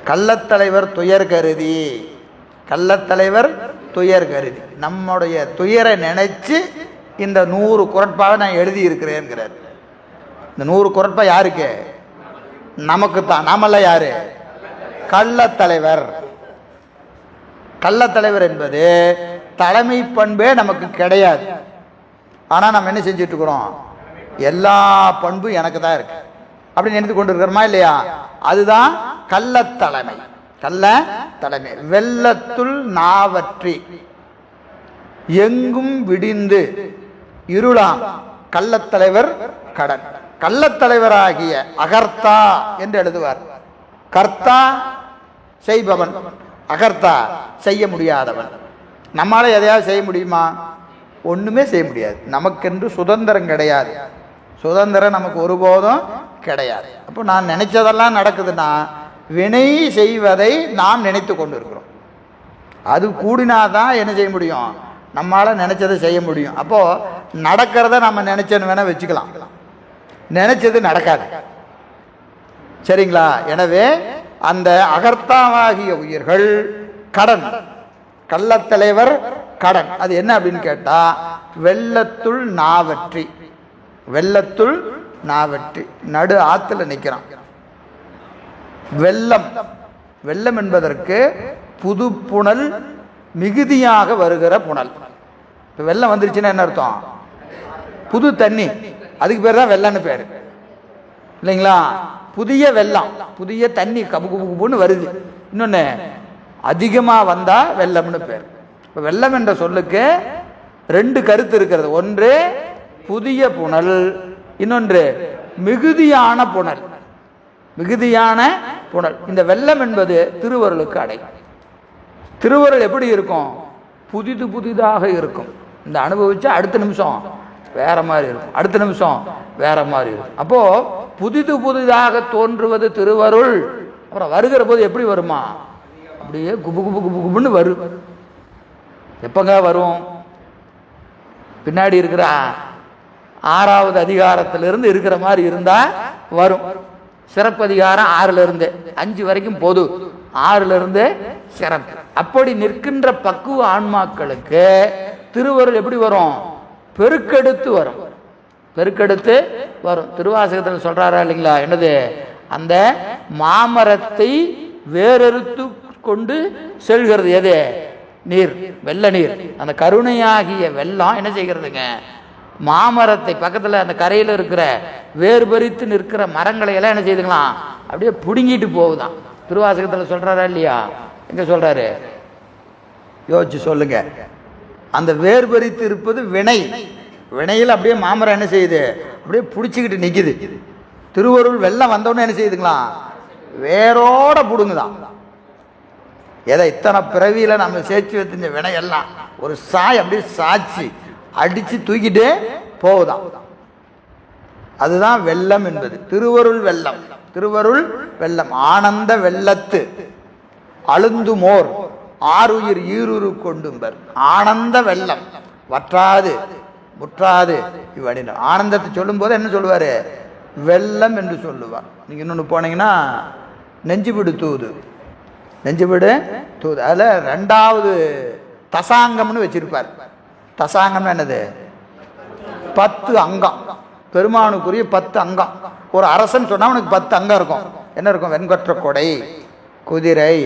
A: கள்ளத்தலைவர் துயர் கருதி, கள்ளத்தலைவர் துயர் கருதி, நம்முடைய துயரை நினைச்சு இந்த 100 குறட்பாவை நான் எழுதி இருக்கிறேன்கிறார். இந்த 100 குறட்பா யாருக்கு? நமக்கு தான். நாமல்ல யாரு? கள்ளத்தலைவர். கள்ளத்தலைவர் என்பது தலைமை பண்பே நமக்கு கிடையாது. ஆனா நம்ம என்ன செஞ்சுட்டு இருக்கிறோம், எல்லா பண்பும் எனக்கு தான் இருக்கு அப்படின்னு நினைத்து கொண்டு இருக்கிறோமா இல்லையா? அதுதான் கள்ளத்தலைமை. கள்ள தலைமை. வெள்ளத்துள் நாவற்றி எங்கும் விடிந்து இருளாம் கள்ளத்தலைவர் கடன். கள்ளத்தலைவராகிய அகர்த்தா என்று எழுதுவார். கர்த்தா செய்பவன், அகர்த்தா செய்ய முடியாதவன். நம்மளால எதையாவது செய்ய முடியுமா? ஒண்ணுமே செய்ய முடியாது. நமக்கென்று சுதந்திரம் கிடையாது. சுதந்திரம் நமக்கு ஒருபோதும் கிடையாது. அப்போ நான் நினைச்சதெல்லாம் நடக்குதுன்னா வினை செய்வதை நாம் நினைத்து கொண்டு இருக்கிறோம். அது கூடினாதான் என்ன செய்ய முடியும்? நம்மளால நினைச்சதை செய்ய முடியும். அப்போ நடக்கிறத நம்ம நினைச்சேன்னு வேணா வச்சுக்கலாம், நினைச்சது நடக்காது. சரிங்களா? எனவே அந்த அகர்த்தாவாகிய உயிர்கள் கடன், கள்ளத்தலைவர் கடன். அது என்ன அப்படின்னு கேட்டா வெள்ளத்துள் நாவற்றி. வெள்ளத்துள் நாவற்றி நடு ஆத்துல நிற்கிறான். வெள்ளம், வெள்ளம் என்பதற்கு புது புனல் மிகுதியாக வருகிற புனல். இப்போ வெள்ளம் வந்துருச்சுன்னா என்ன அர்த்தம்? புது தண்ணி, அதுக்கு பேர் தான் வெள்ளம்னு பேர் இல்லைங்களா? புதிய வெள்ளம், புதிய தண்ணி கபு கபுன்னு வருது. இன்னொன்று அதிகமாக வந்தால் வெள்ளம்னு பேர். இப்போ வெள்ளம் என்ற சொல்லுக்கு ரெண்டு கருத்து இருக்கிறது. ஒன்று புதிய புனல், இன்னொன்று மிகுதியான புனல். மிகுதியான புனல். இந்த வெள்ளம் என்பது திருவருளுக்கு அடை. திருவருள் எப்படி இருக்கும்? புதிது புதிதாக இருக்கும். இந்த அனுபவிச்சா அடுத்த நிமிஷம் வேற மாதிரி இருக்கும், அடுத்த நிமிஷம் வேற மாதிரி இருக்கும். அப்போ புதிது புதிதாக தோன்றுவது திருவருள். அப்புறம் வருகிற போது எப்படி வருமா? அப்படியே குபு குபு குபு குபுன்னு வரும். எப்பங்க வரும்? பின்னாடி இருக்கிற 6வது அதிகாரத்திலிருந்து இருக்கிற மாதிரி இருந்தா வரும். சிறப்பு அதிகாரம் 6லிருந்து 5 வரைக்கும் பொது, 6லிருந்து சிறப்பு. அப்படி நிற்கின்ற பக்குவ ஆன்மாக்களுக்கு திருவருள் எப்படி வரும்? பெருக்கெடுத்து வரும், பெருக்கெடுத்து வரும். திருவாசகத்தில் சொல்றாரா இல்லைங்களா? என்னது? அந்த மாமரத்தை வேறறுத்து கொண்டு செல்கிறது எது? நீர், வெள்ள நீர். அந்த கருணையாகிய வெள்ளம் என்ன செய்கிறதுங்க? மாமரத்தை பக்கத்தில் அந்த கரையில் இருக்கிற வேறுபறித்து நிற்கிற மரங்களை எல்லாம் என்ன செய்துங்களாம்? அப்படியே பிடுங்கிட்டு போகுதான். திருவாசகத்தில் சொல்றாரா இல்லையா? எங்க சொல்றாரு? யோசிச்சு சொல்லுங்க. அந்த வேறுபறித்து இருப்பது வினை. வினையில் அப்படியே மாமரம் என்ன செய்யுது? அப்படியே பிடிச்சிக்கிட்டு நிற்குது. திருவருள் வெள்ளம் வந்தோடனே என்ன செய்யுதுங்களாம்? வேரோட பிடுங்குதான். எதை இத்தனை பிறவியில நம்ம சேர்த்து வச்ச வினையெல்லாம் ஒரு சாய் அப்படியே சாட்சி அடிச்சு தூக்கிட்டு போகுதான். அதுதான் வெள்ளம் என்பது. திருவருள் வெள்ளம், திருவருள் வெள்ளம். ஆனந்த வெள்ளத்து அழுந்துமோர் ஆறுயிர் ஈருரு கொண்டும்பர். ஆனந்த வெள்ளம், வற்றாது முற்றாது இவ்வடின. ஆனந்தத்தை சொல்லும் போது என்ன சொல்லுவாரு? வெள்ளம் என்று சொல்லுவார். நீங்க இன்னொன்று போனீங்கன்னா நெஞ்சுபிடு தூது, நெஞ்சுபிடு தூது. அதுல 2வது தசாங்கம்னு வச்சிருப்பார். தசாங்கம் என்னது? 10 அங்கம். பெருமானுக்குரிய 10 அங்கம். ஒரு அரசன் சொன்னா அவனுக்கு 10 அங்கம் இருக்கும். என்ன இருக்கும்? வெண்கொற்ற கொடை, குதிரை,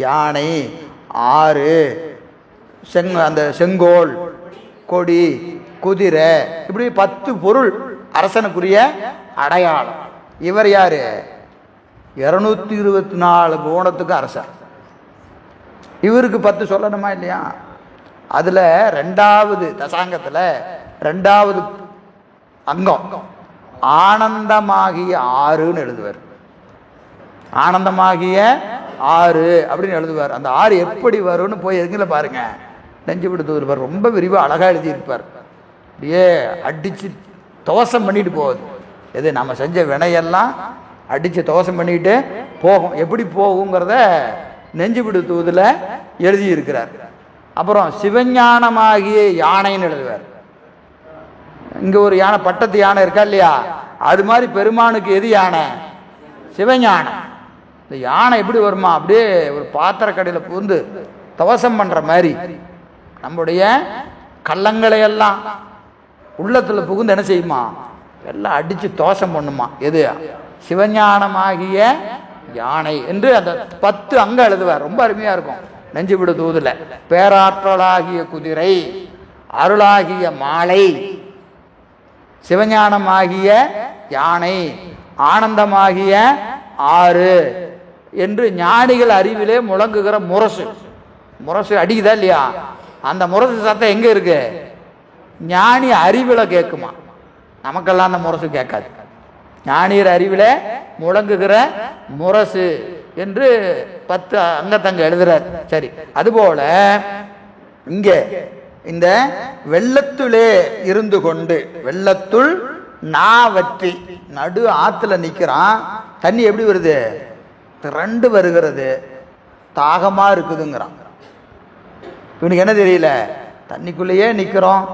A: யானை, ஆறு, அந்த செங்கோல், கொடி, குதிரை, இப்படி 10 பொருள் அரசனுக்குரிய அடையாளம். இவர் யாரு? 224 கோணத்துக்கு அரசர். இவருக்கு 10 சொல்லணுமா இல்லையா? அதுல 2வது தசாங்கத்துல 2வது அங்கம் ஆனந்தமாகிய ஆறுன்னு எழுதுவார். ஆனந்தமாகிய ஆறு அப்படின்னு எழுதுவார். அந்த ஆறு எப்படி வரும்னு போய் எதுங்கள பாருங்க. நெஞ்சுபிடு தூதுவார் ரொம்ப விரிவாக அழகா எழுதியிருப்பார். அப்படியே அடிச்சு தோசம் பண்ணிட்டு போகுது. எது? நம்ம செஞ்ச வினையெல்லாம் அடிச்சு தோசம் பண்ணிட்டு போகும். எப்படி போகுங்கிறத நெஞ்சுபிடு தூதுல எழுதியிருக்கிறார். அப்புறம் சிவஞானமாகிய யானைன்னு எழுதுவார். இங்க ஒரு யானை, பட்டத்து யானை இருக்கா இல்லையா? அது மாதிரி பெருமானுக்கு எது யானை? சிவஞானம். இந்த யானை எப்படி வருமா? அப்படியே ஒரு பாத்திர கடையில் புகுந்து தவசம் பண்ற மாதிரி நம்முடைய கள்ளங்களை எல்லாம் உள்ளத்துல புகுந்து என்ன செய்யுமா? எல்லாம் அடிச்சு தோசம் பண்ணுமா. எது? சிவஞானமாகிய யானை என்று அந்த 10 அங்கம் எழுதுவார். ரொம்ப அருமையா இருக்கும் நெஞ்சுபிடு தூதுல. பேராற்றலாகிய குதிரை, அருளாகிய மாலை, சிவஞானமாகிய யானை, ஆனந்தமாகிய ஆறு, என்று ஞானிகள் அறிவிலே முழங்குகிற முரசு. முரசு அடிக்குதா இல்லையா? அந்த முரசு சத்தம் எங்க இருக்கு? ஞானி அறிவில கேட்குமா? நமக்கெல்லாம் அந்த முரசு கேட்காது. ஞானியர் அறிவில முழங்குகிற முரசு என்று 10 அங்கத்தங்க எழுதுறார். சரி, அதுபோல இங்கே இந்த வெள்ளத்துளே இருந்து கொண்டு, வெள்ளத்துள் நாவற்றி, நடு ஆத்துல நிக்கிறான். தண்ணி எப்படி வருது? திரண்டு வருகிறது. தாகமா இருக்குதுங்கிறான். இவனுக்கு என்ன தெரியல? தண்ணிக்குள்ளேயே நிக்கிறோம்,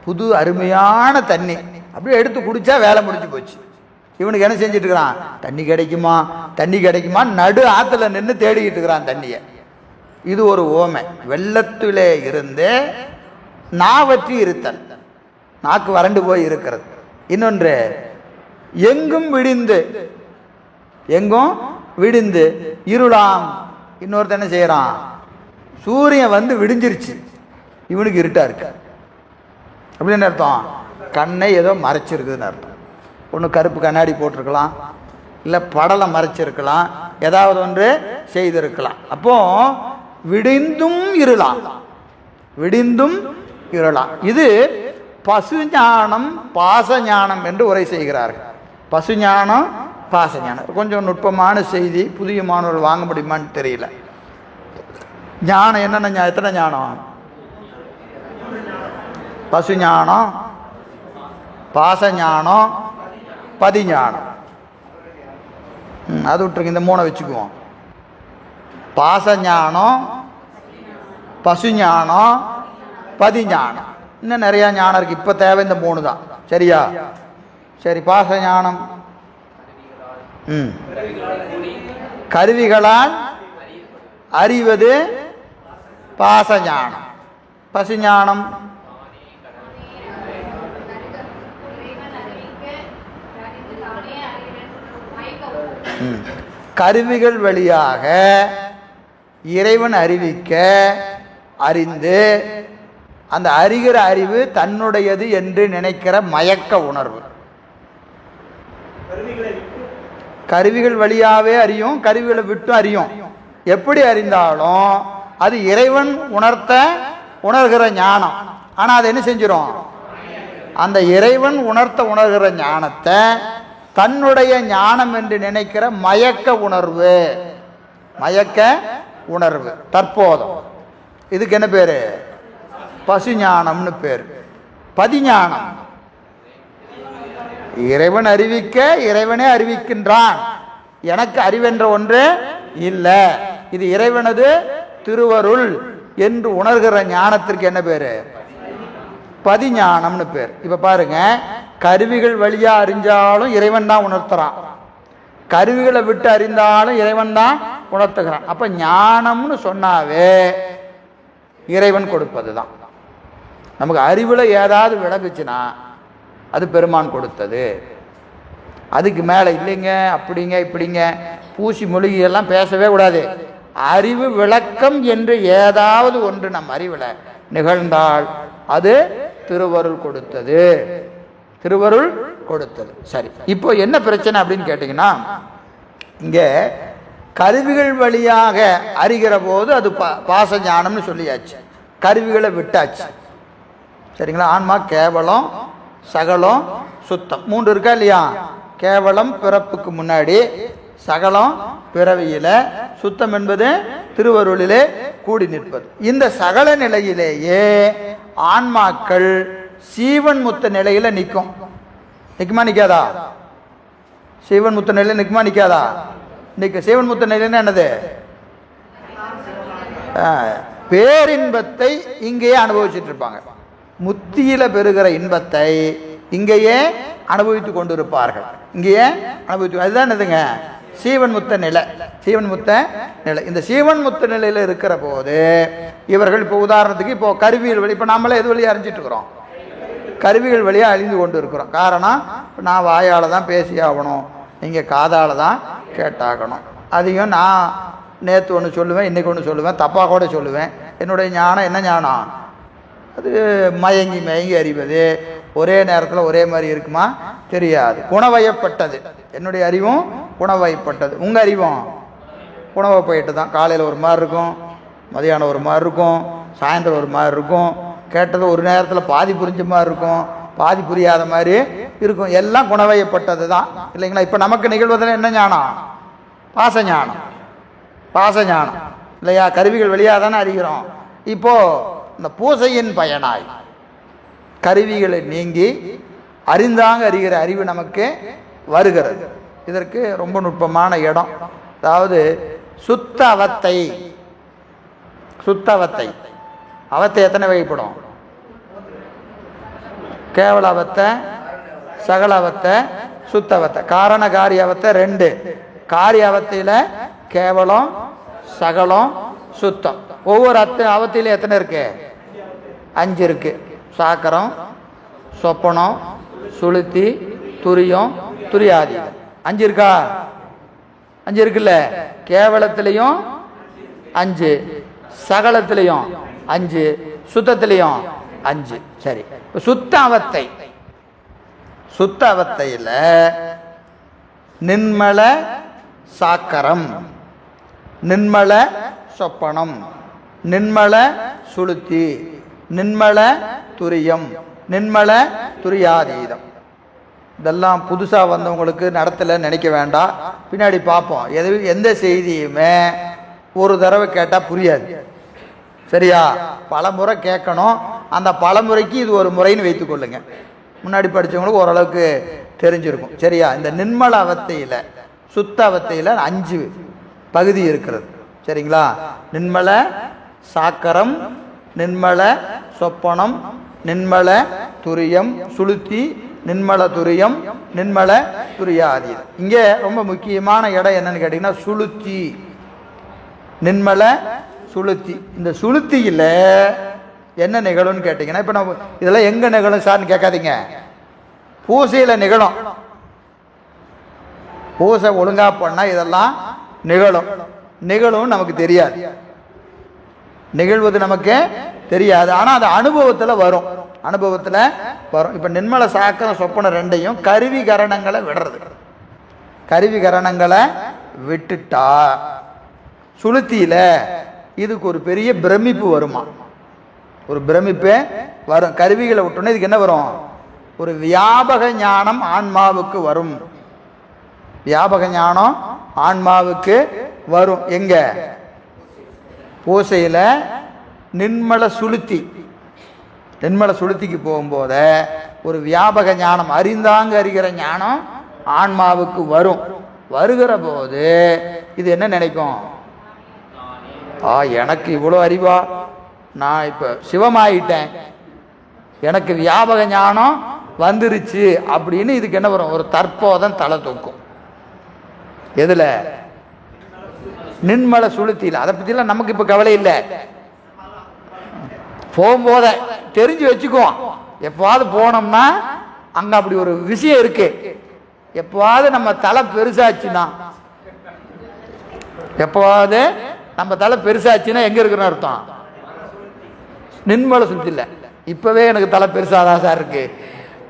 A: புது அருமையான தண்ணி, அப்படியே எடுத்து குடிச்சா வேலை முடிஞ்சு போச்சு. இவனுக்கு என்ன செஞ்சுட்டு இருக்கிறான்? தண்ணி கிடைக்குமா தண்ணி கிடைக்குமா நடு ஆத்துல நின்று தேடிக்கிட்டு இருக்கிறான் தண்ணிய. இது ஒரு ஓமை. வெள்ளத்திலே இருந்து நாவற்றி இருத்தல், நாக்கு வறண்டு போய் இருக்கிறது. இன்னொன்று, எங்கும் விடிந்து, எங்கும் விடிந்து இருளாம். இன்னொருத்த என்ன செய்யறான்? சூரியன் வந்து விடிஞ்சிருச்சு, இவனுக்கு இருட்டா இருக்கு. அப்படின்னு அர்த்தம், கண்ணை ஏதோ மறைச்சிருக்குதுன்னு அர்த்தம். ஒன்று கருப்பு கண்ணாடி போட்டிருக்கலாம், இல்லை படலை மறைச்சிருக்கலாம், ஏதாவது ஒன்று செய்திருக்கலாம். அப்போ விடிந்தும் இருளாம், விடிந்தும் இருளாம். இது பசு ஞானம் பாச ஞானம் என்று உரை செய்கிறார்கள். பசு ஞானம் பாச ஞானம் கொஞ்சம் நுட்பமான செய்தி, புதிய மாணவர்கள் வாங்க முடியுமான்னு தெரியல. ஞானம் என்னென்ன, எத்தனை ஞானம்? பசு ஞானம், பாச ஞானம், பதிஞானம். அது விட்டுருக்கு, இந்த 3 வச்சுக்குவோம். பாச ஞானம், பசு ஞானம், பதிஞானம். இன்னும் நிறைய ஞானம் இருக்கு, இப்ப தேவை இந்த 3 தான். சரியா? சரி, பாச ஞானம் கருவிகளால் அறிவது பாச ஞானம். பசு ஞானம் கருவிகள் வழியாக இறைவன் அறிவிக்க அறிந்து அந்த அறிகிற அறிவு தன்னுடையது என்று நினைக்கிற மயக்க உணர்வு. கருவிகள் வழியாவே அறியும், கருவிகளை விட்டு அறியும். எப்படி அறிந்தாலும் அது இறைவன் உணர்கிற ஞானம். ஆனா அது என்ன செஞ்சிடும்? அந்த இறைவன் உணர்கிற ஞானத்தை தன்னுடைய ஞானம் என்று நினைக்கிற மயக்க உணர்வு, மயக்க உணர்வு, தற்போதம். இதுக்கு என்ன பேரு? பசு ஞானம்னு பேர். பதிஞானம் இறைவன் அறிவிக்க இறைவனே அறிவிக்கின்றான், எனக்கு அறிவென்ற ஒன்று இல்லை, இது இறைவனது திருவருள் என்று உணர்கிற ஞானத்திற்கு என்ன பேரு? பதிஞானம்னு பேர். இப்ப பாருங்க, கருவிகள் வழியா அறிஞ்சாலும் இறைவன் தான் உணர்த்துறான், கருவிகளை விட்டு அறிந்தாலும் இறைவன் தான் உணர்த்துகிறான். அப்ப ஞானம்னு சொன்னாவே இறைவன் கொடுப்பது தான். நமக்கு அறிவுல ஏதாவது விளங்குச்சுன்னா அது பெருமான் கொடுத்தது. அதுக்கு மேல இல்லைங்க அப்படிங்க இப்படிங்க பூசி மொழிகை எல்லாம் பேசவே கூடாது. அறிவு விளக்கம் என்று ஏதாவது ஒன்று நம் அறிவுல நிகழ்ந்தால் அது திருவருள் கொடுத்தது, திருவருள் கொடுத்தது. சரி, இப்போ என்ன பிரச்சனை அப்படின்னு கேட்டீங்கன்னா, இங்க கருவிகள் வழியாக அறிகிற போது அது பாச ஞானம்னு சொல்லியாச்சு, கருவிகளை விட்டாச்சு. சரிங்களா? ஆன்மா கேவலம், சகலம், சுத்தம் 3 இருக்கா இல்லையா? கேவலம் பிறப்புக்கு முன்னாடி, சகலம் பிறவியில, சுத்தம் என்பது திருவருளிலே கூடி நிற்பது. இந்த சகல நிலையிலேயே ஆன்மாக்கள் சீவன் முத்த நிலையில நிற்கும். நிற்குமா நிற்காதா? சீவன் முத்த நிலையில நிற்குமா நிற்காதா? நிற்க. சீவன் முத்த நிலைன்னா என்னது? பேரின்பத்தை இங்கேயே அனுபவிச்சுட்டு இருப்பாங்க. முத்தியில பெறுகிற இன்பத்தை இங்கேயே அனுபவித்துக் கொண்டிருப்பார்கள். இங்கேயே அனுபவித்து, அதுதான் என்னதுங்க? சீவன் முத்த நிலை. சீவன் முத்த நிலை. இந்த சீவன் முத்த நிலையில இருக்கிற போது இவர்கள் இப்போ உதாரணத்துக்கு இப்போ கருவிகள் வழி, இப்போ நம்மளே எது வழியா அறிஞ்சிட்டு இருக்கிறோம்? கருவிகள் வழியா அழிந்து கொண்டு இருக்கிறோம். காரணம், நான் வாயால தான் பேசி ஆகணும், நீங்க காதால தான் கேட்டாகணும். அதையும் நான் நேற்று ஒன்று சொல்லுவேன், இன்னைக்கு ஒன்று சொல்லுவேன், தப்பாக கூட சொல்லுவேன். என்னுடைய ஞானம் என்ன ஞானம்? அது மயங்கி மயங்கி அறிவது. ஒரே நேரத்தில் ஒரே மாதிரி இருக்குமா? தெரியாது. குணவயப்பட்டது. என்னுடைய அறிவும் குணவயப்பட்டது. உங்க அறிவும் உணவை போயிட்டு தான் காலையில் ஒரு மாதிரி இருக்கும், மதியானம் ஒரு மாதிரி இருக்கும், சாயந்தரம் ஒரு மாதிரி இருக்கும், கேட்டது ஒரு நேரத்தில் பாதி புரிஞ்ச மாதிரி இருக்கும், பாதி புரியாத மாதிரி இருக்கும். எல்லாம் குணவயப்பட்டது தான் இல்லைங்களா? இப்போ நமக்கு நிகழ்வதில் என்ன ஞானம்? பாசஞானம். பாசஞானம் இல்லையா? கருவிகள் வழியாக தானே அறிகிறோம். இப்போது இந்த பூசையின் பயனாய் கருவிகளை நீங்கி அறிந்தாங்க அறிகிற அறிவு நமக்கு வருகிறது. இதற்கு ரொம்ப நுட்பமான இடம். அதாவது சுத்த அவத்தை. சுத்த அவத்தை. அவத்தை எத்தனை வகைப்படும்? கேவல அவத்தை, சகல அவத்தை, சுத்த அவத்தை. காரண காரிய அவத்தை 2. காரிய அவத்தையில் கேவலம், சகலம், சுத்தம். ஒவ்வொரு அவத்தையிலும் எத்தனை இருக்கு? 5 இருக்கு. சாக்கரம், சொப்பனம், சுளுத்தி, துரியம், துரியாதி. 5 இருக்கா? 5 இருக்குல்ல? கேவலத்திலையும் 5, சகலத்திலையும் 5, சுத்தத்திலையும் 5. சரி, சுத்த அவத்தை. சுத்த அவத்தையில் நின்மல சாக்கரம், நின்மல சொப்பனம், நின்மல சுளுத்தி, நின்மல துரியம், நின்மல துரியாதீதம். இதெல்லாம் புதுசாக வந்தவங்களுக்கு நடத்தலை நினைக்க வேண்டாம், பின்னாடி பார்ப்போம். எந்த செய்தியுமே ஒரு தடவை கேட்டால் புரியாது. சரியா? பல முறை கேட்கணும். அந்த பலமுறைக்கு இது ஒரு முறைன்னு வைத்துக்கொள்ளுங்க. முன்னாடி படித்தவங்களுக்கு ஓரளவுக்கு தெரிஞ்சிருக்கும். சரியா? இந்த நின்மல அவத்தையில், சுத்த அவத்தையில் 5 பகுதி இருக்கிறது. சரிங்களா? நின்மல சாக்கரம், நின்மல சொப்பனம், நின்மல துரியம், சுளுத்தி, நின்மல துரியம், நின்மல துரியாதீதம். இங்கே ரொம்ப முக்கியமான இடம் என்னன்னு கேட்டிங்கன்னா சுளுத்தி. நின்மல சுளுத்தி. இந்த சுளுத்தியில் என்ன நிகழும்னு கேட்டிங்கன்னா, இப்போ நம்ம இதெல்லாம் எங்கே நிகழும் சார்னு கேட்காதீங்க. பூசையில் நிகழும். பூசை ஒழுங்காக பண்ணால் இதெல்லாம் நிகழும். நிகழும் நமக்கு தெரியாது, நிகழ்வது நமக்கு தெரியாது. ஆனால் அது அனுபவத்தில் வரும். அனுபவத்தில் வரும். இப்போ நின்மல சாக்கரம் சொப்பனம் 2ஐயும் கருவி கரணங்களை விடுறது. கருவி கரணங்களை விட்டுட்டா சுளுத்தியில் இதுக்கு ஒரு பெரிய பிரமிப்பு வருமா? ஒரு பிரமிப்பு வரும். கருவிகளை விட்டோன்னே இதுக்கு என்ன வரும்? ஒரு வியாபக ஞானம் ஆன்மாவுக்கு வரும். வியாபக ஞானம் ஆன்மாவுக்கு வரும். எங்க? பூசையில் நின்மல சுளுத்தி. நின்மல சுளுத்திக்கு போகும்போது ஒரு வியாபக ஞானம், அறிந்தாங்க அறிகிற ஞானம் ஆன்மாவுக்கு வரும். வருகிற போது இது என்ன நினைக்கும்? எனக்கு இவ்வளோ அறிவா, நான் இப்போ சிவமாயிட்டேன், எனக்கு வியாபக ஞானம் வந்துருச்சு அப்படின்னு இதுக்கு என்ன வரும்? ஒரு தற்போதம் தலை தூக்கும். எதில்? நின்மல சுளுத்தியில். அதை பற்றிலாம் நமக்கு இப்போ கவலை இல்லை. போகும்போத தெரிஞ்சு வச்சுக்குவோம். எப்போவாது போனோம்னா அங்கே அப்படி ஒரு விஷயம் இருக்கு. எப்போவாது நம்ம தலை பெருசாச்சுன்னா, எப்போவாது நம்ம தலை பெருசாச்சுன்னா எங்கே இருக்குன்னு அர்த்தம்? நின்மல சுளுத்தியில். இப்போவே எனக்கு தலை பெருசாதான் சார் இருக்கு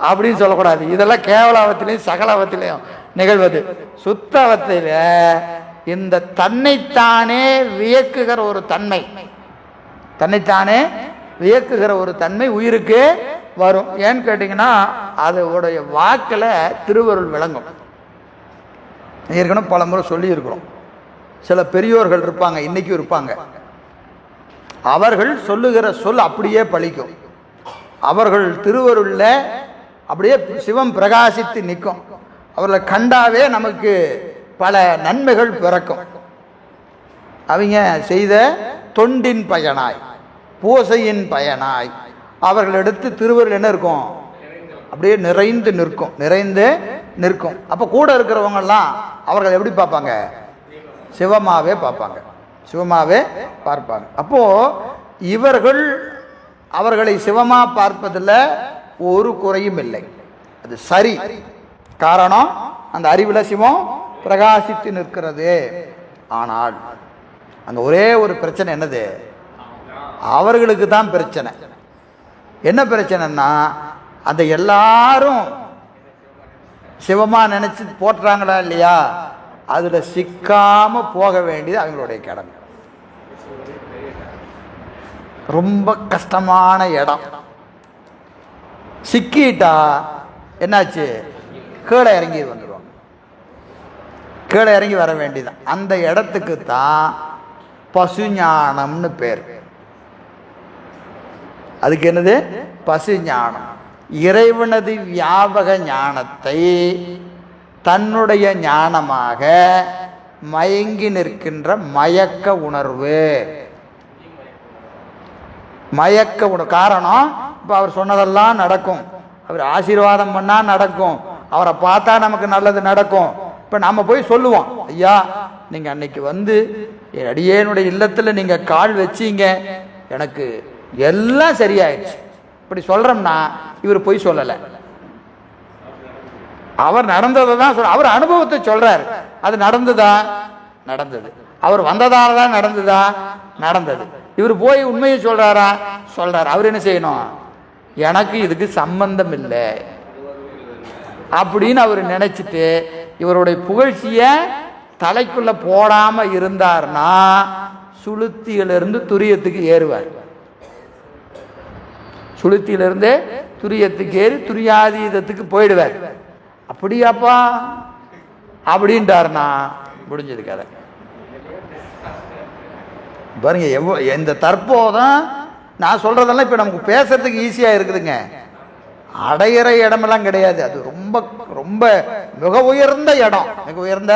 A: அப்படின்னு சொல்லக்கூடாது. இதெல்லாம் கேவலாவத்திலையும் சகலாவத்திலையும் நிகழ்வது. சுத்தவத்தில் இந்த தன்னைத்தானே வியக்குகிற ஒரு தன்மை, தன்னைத்தானே வியக்குகிற ஒரு தன்மை உயிருக்கு வரும். ஏன்னு கேட்டிங்கன்னா அதோடைய வாக்கில் திருவருள் விளங்கும். ஏற்கனவே பல முறை சொல்லியிருக்கிறோம். சில பெரியோர்கள் இருப்பாங்க, இன்றைக்கும் இருப்பாங்க. அவர்கள் சொல்லுகிற சொல் அப்படியே பழிக்கும். அவர்கள் திருவருளில் அப்படியே சிவம் பிரகாசித்து நிற்கும். அவர்களை கண்டாவே நமக்கு பல நன்மைகள் பிறக்கும். அவங்க செய்த தொண்டின் பயனாய், பூசையின் பயனாய் அவர்களிடத்து திருவருள் என்ன இருக்கும்? அப்படியே நிறைந்து நிற்கும், நிறைந்து நிற்கும். அப்போ கூட இருக்கிறவங்கெல்லாம் அவர்கள் எப்படி பார்ப்பாங்க? சிவமாவே பார்ப்பாங்க, சிவமாவே பார்ப்பாங்க. அப்போது இவர்கள் அவர்களை சிவமாக பார்ப்பதில் ஒரு குறையும் இல்லை. அது சரி. காரணம், அந்த அறிவில் சிவம் பிரகாசித்து நிற்கிறது. ஆனால் அங்கே ஒரே ஒரு பிரச்சனை. என்னது? அவர்களுக்கு தான் பிரச்சனை. என்ன பிரச்சனைன்னா, அந்த எல்லாரும் சிவமாக நினச்சி போட்டுறாங்களா இல்லையா? அதில் சிக்காமல் போக வேண்டியது அவங்களுடைய கடமை. ரொம்ப கஷ்டமான இடம், சிக்கிட்டா என்னாச்சு, கீழே இறங்கி வந்துடுவாங்க. கீழே இறங்கி வர வேண்டியதான். அந்த இடத்துக்கு தான் பசுஞானம்னு பேர். அதுக்கு என்னது? பசுஞானம். இறைவனது வியாபக ஞானத்தை தன்னுடைய ஞானமாக மயங்கி நிற்கின்ற மயக்க உணர்வு. மயக்க உணர்வு காரணம், இப்போ அவர் சொன்னதெல்லாம் நடக்கும், அவர் ஆசீர்வாதம் பண்ணால் நடக்கும், அவரை பார்த்தா நமக்கு நல்லது நடக்கும். இப்போ நாம் போய் சொல்லுவோம், ஐயா நீங்கள் அன்னைக்கு வந்து என் அடியேனுடைய இல்லத்தில் நீங்கள் கால் வச்சிங்க, எனக்கு எல்லாம் சரியாயிடுச்சு. இப்படி சொல்கிறோம்னா இவர் போய் சொல்லலை, அவர் நடந்ததை தான் சொல்ற, அவர் அனுபவத்தை சொல்றார். அது நடந்ததா? நடந்தது. அவர் வந்ததால தான் நடந்ததா? நடந்தது. இவர் போய் உண்மையை சொல்றாரா? சொல்றாரு. அவர் என்ன செய்யணும்? எனக்கு இதுக்கு சம்பந்தம் இல்லை அப்படின்னு அவர் நினைச்சிட்டு இவருடைய புகழ்ச்சிய தலைக்குள்ள போடாம இருந்தார்னா சுளுத்தியிலிருந்து துரியத்துக்கு ஏறுவார். சுளுத்தியிலிருந்து துரியத்துக்கு ஏறி துரியாதீதத்துக்கு போயிடுவார். அப்படியாப்பா அப்படின்ட்டாருனா முடிஞ்சது கதை. பாருங்க, இந்த தற்போதான் நான் சொல்றதெல்லாம் இப்ப நமக்கு பேசுறதுக்கு ஈஸியா இருக்குதுங்க. அடையிற இடமெல்லாம் கிடையாது. அது ரொம்ப ரொம்ப மிக உயர்ந்த இடம், மிக உயர்ந்த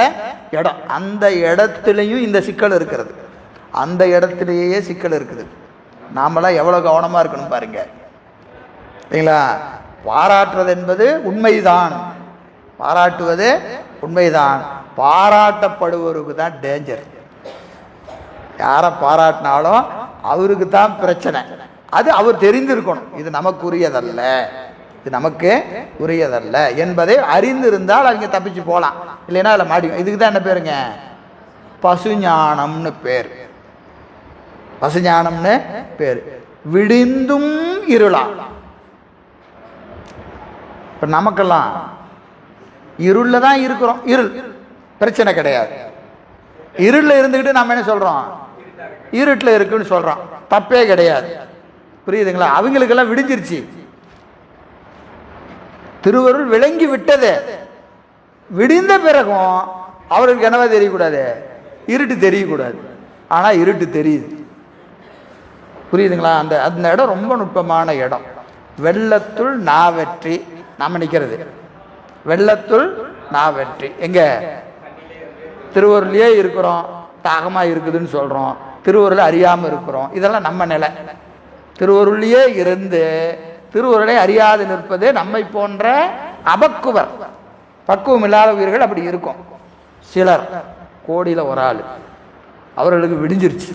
A: இடம். அந்த இடத்துலையும் இந்த சிக்கல் இருக்கிறது. அந்த இடத்திலேயே சிக்கல் இருக்குது. நாமெல்லாம் எவ்வளவு கவனமா இருக்கணும் பாருங்க. சரிங்களா? பாராட்டுறது என்பது உண்மைதான், பாராட்டுவது உண்மைதான். பாராட்டப்படுவருக்கு தான் டேஞ்சர். யாரை பாராட்டினாலும் அவருக்கு தான் பிரச்சனை. அது அவர் தெரிந்திருக்கணும், இது நமக்கு உரியதல்ல, இது நமக்கு உரியதல்ல என்பதை அறிந்திருந்தால் அவங்க தப்பிச்சு போகலாம். இல்லைன்னா அதில் மாடி. இதுக்கு தான் என்ன பேருங்க? பசுஞானம்னு பேர். பசுஞானம்னு பேர். விடிந்தும் இருளாம். இப்போ நமக்கெல்லாம் இருளில் தான் இருக்கிறோம். இருள் பிரச்சனை கிடையாது. இருளில் இருந்துக்கிட்டு நம்ம என்ன சொல்கிறோம்? இருட்டில் இருக்குன்னு சொல்கிறோம். தப்பே கிடையாது. புரியுதுங்களா? அவங்களுக்கெல்லாம் விடிஞ்சிருச்சு. திருவருள் விளங்கி விட்டது. விடிந்த பிறகும் அவருக்கு என்னவா தெரியக்கூடாது? இருட்டு தெரியக்கூடாது. ஆனால் இருட்டு தெரியுது. புரியுதுங்களா? அந்த அந்த இடம் ரொம்ப நுட்பமான இடம். வெள்ளத்துள் நாவற்றி நாம் நிற்கிறது. வெள்ளத்துள் நாவற்றி எங்க? திருவருளையே இருக்கிறோம், தாகமாக இருக்குதுன்னு சொல்கிறோம், திருவருளை அறியாமல் இருக்கிறோம். இதெல்லாம் நம்ம நிலை. திருவருளையே இருந்து திருவருளை அறியாது நிற்பது நம்மை போன்ற அபக்குவர், பக்குவம் இல்லாத உயிர்கள் அப்படி இருக்கும். சிலர், கோடியில் ஒரு ஆள், அவர்களுக்கு விடிஞ்சிருச்சு.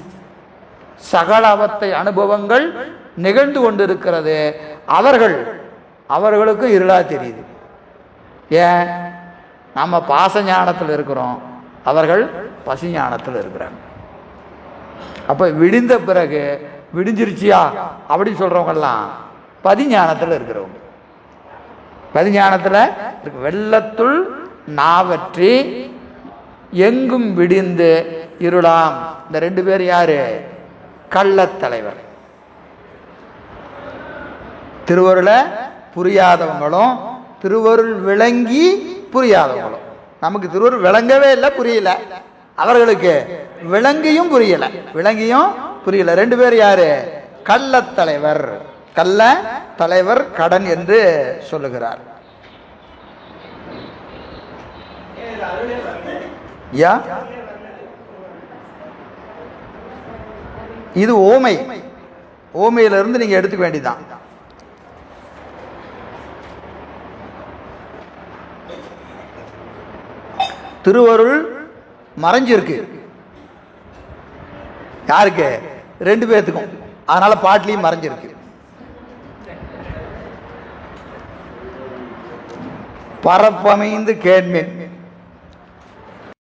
A: சகல அவத்தை அனுபவங்கள் நிகழ்ந்து கொண்டிருக்கிறது. அவர்களுக்கு இருளா தெரியுது. ஏன்? நம்ம பாச ஞானத்தில் இருக்கிறோம், அவர்கள் பசி ஞானத்தில் இருக்கிறாங்க. அப்ப விடிந்த பிறகு விடிஞ்சிருச்சியா அப்படின்னு சொல்றவங்கெல்லாம் பதிஞானத்தில் இருக்கிறவங்க. பதிஞானத்தில் இருக்கு. வெள்ளத்துள் நாவற்றி எங்கும் விடிந்து இருளாம். இந்த ரெண்டு பேர் யாரு? கள்ளத்தலைவர். திருவருளை புரியாதவங்களும் திருவருள் விளங்கி புரியாதவங்களும். நமக்கு திருவருள் விளங்கவே இல்லை, புரியல. அவர்களுக்கு விளங்கியும் புரியல, விளங்கியும் புரியல. ரெண்டு பேர் யாரு? கள்ளத்தலைவர். கள்ள தலைவர் கடன் என்று சொல்லுகிறார். யா, இது ஓமை. ஓமையிலிருந்து நீங்க எடுத்துக்க வேண்டியதான். திருவருள் மறைஞ்சிருக்கு. யாருக்கு? ரெண்டு பேர்த்துக்கும். அதனால பாட்டிலையும் மறைஞ்சிருக்கு. பரப்பமைந்து கேட்மேன்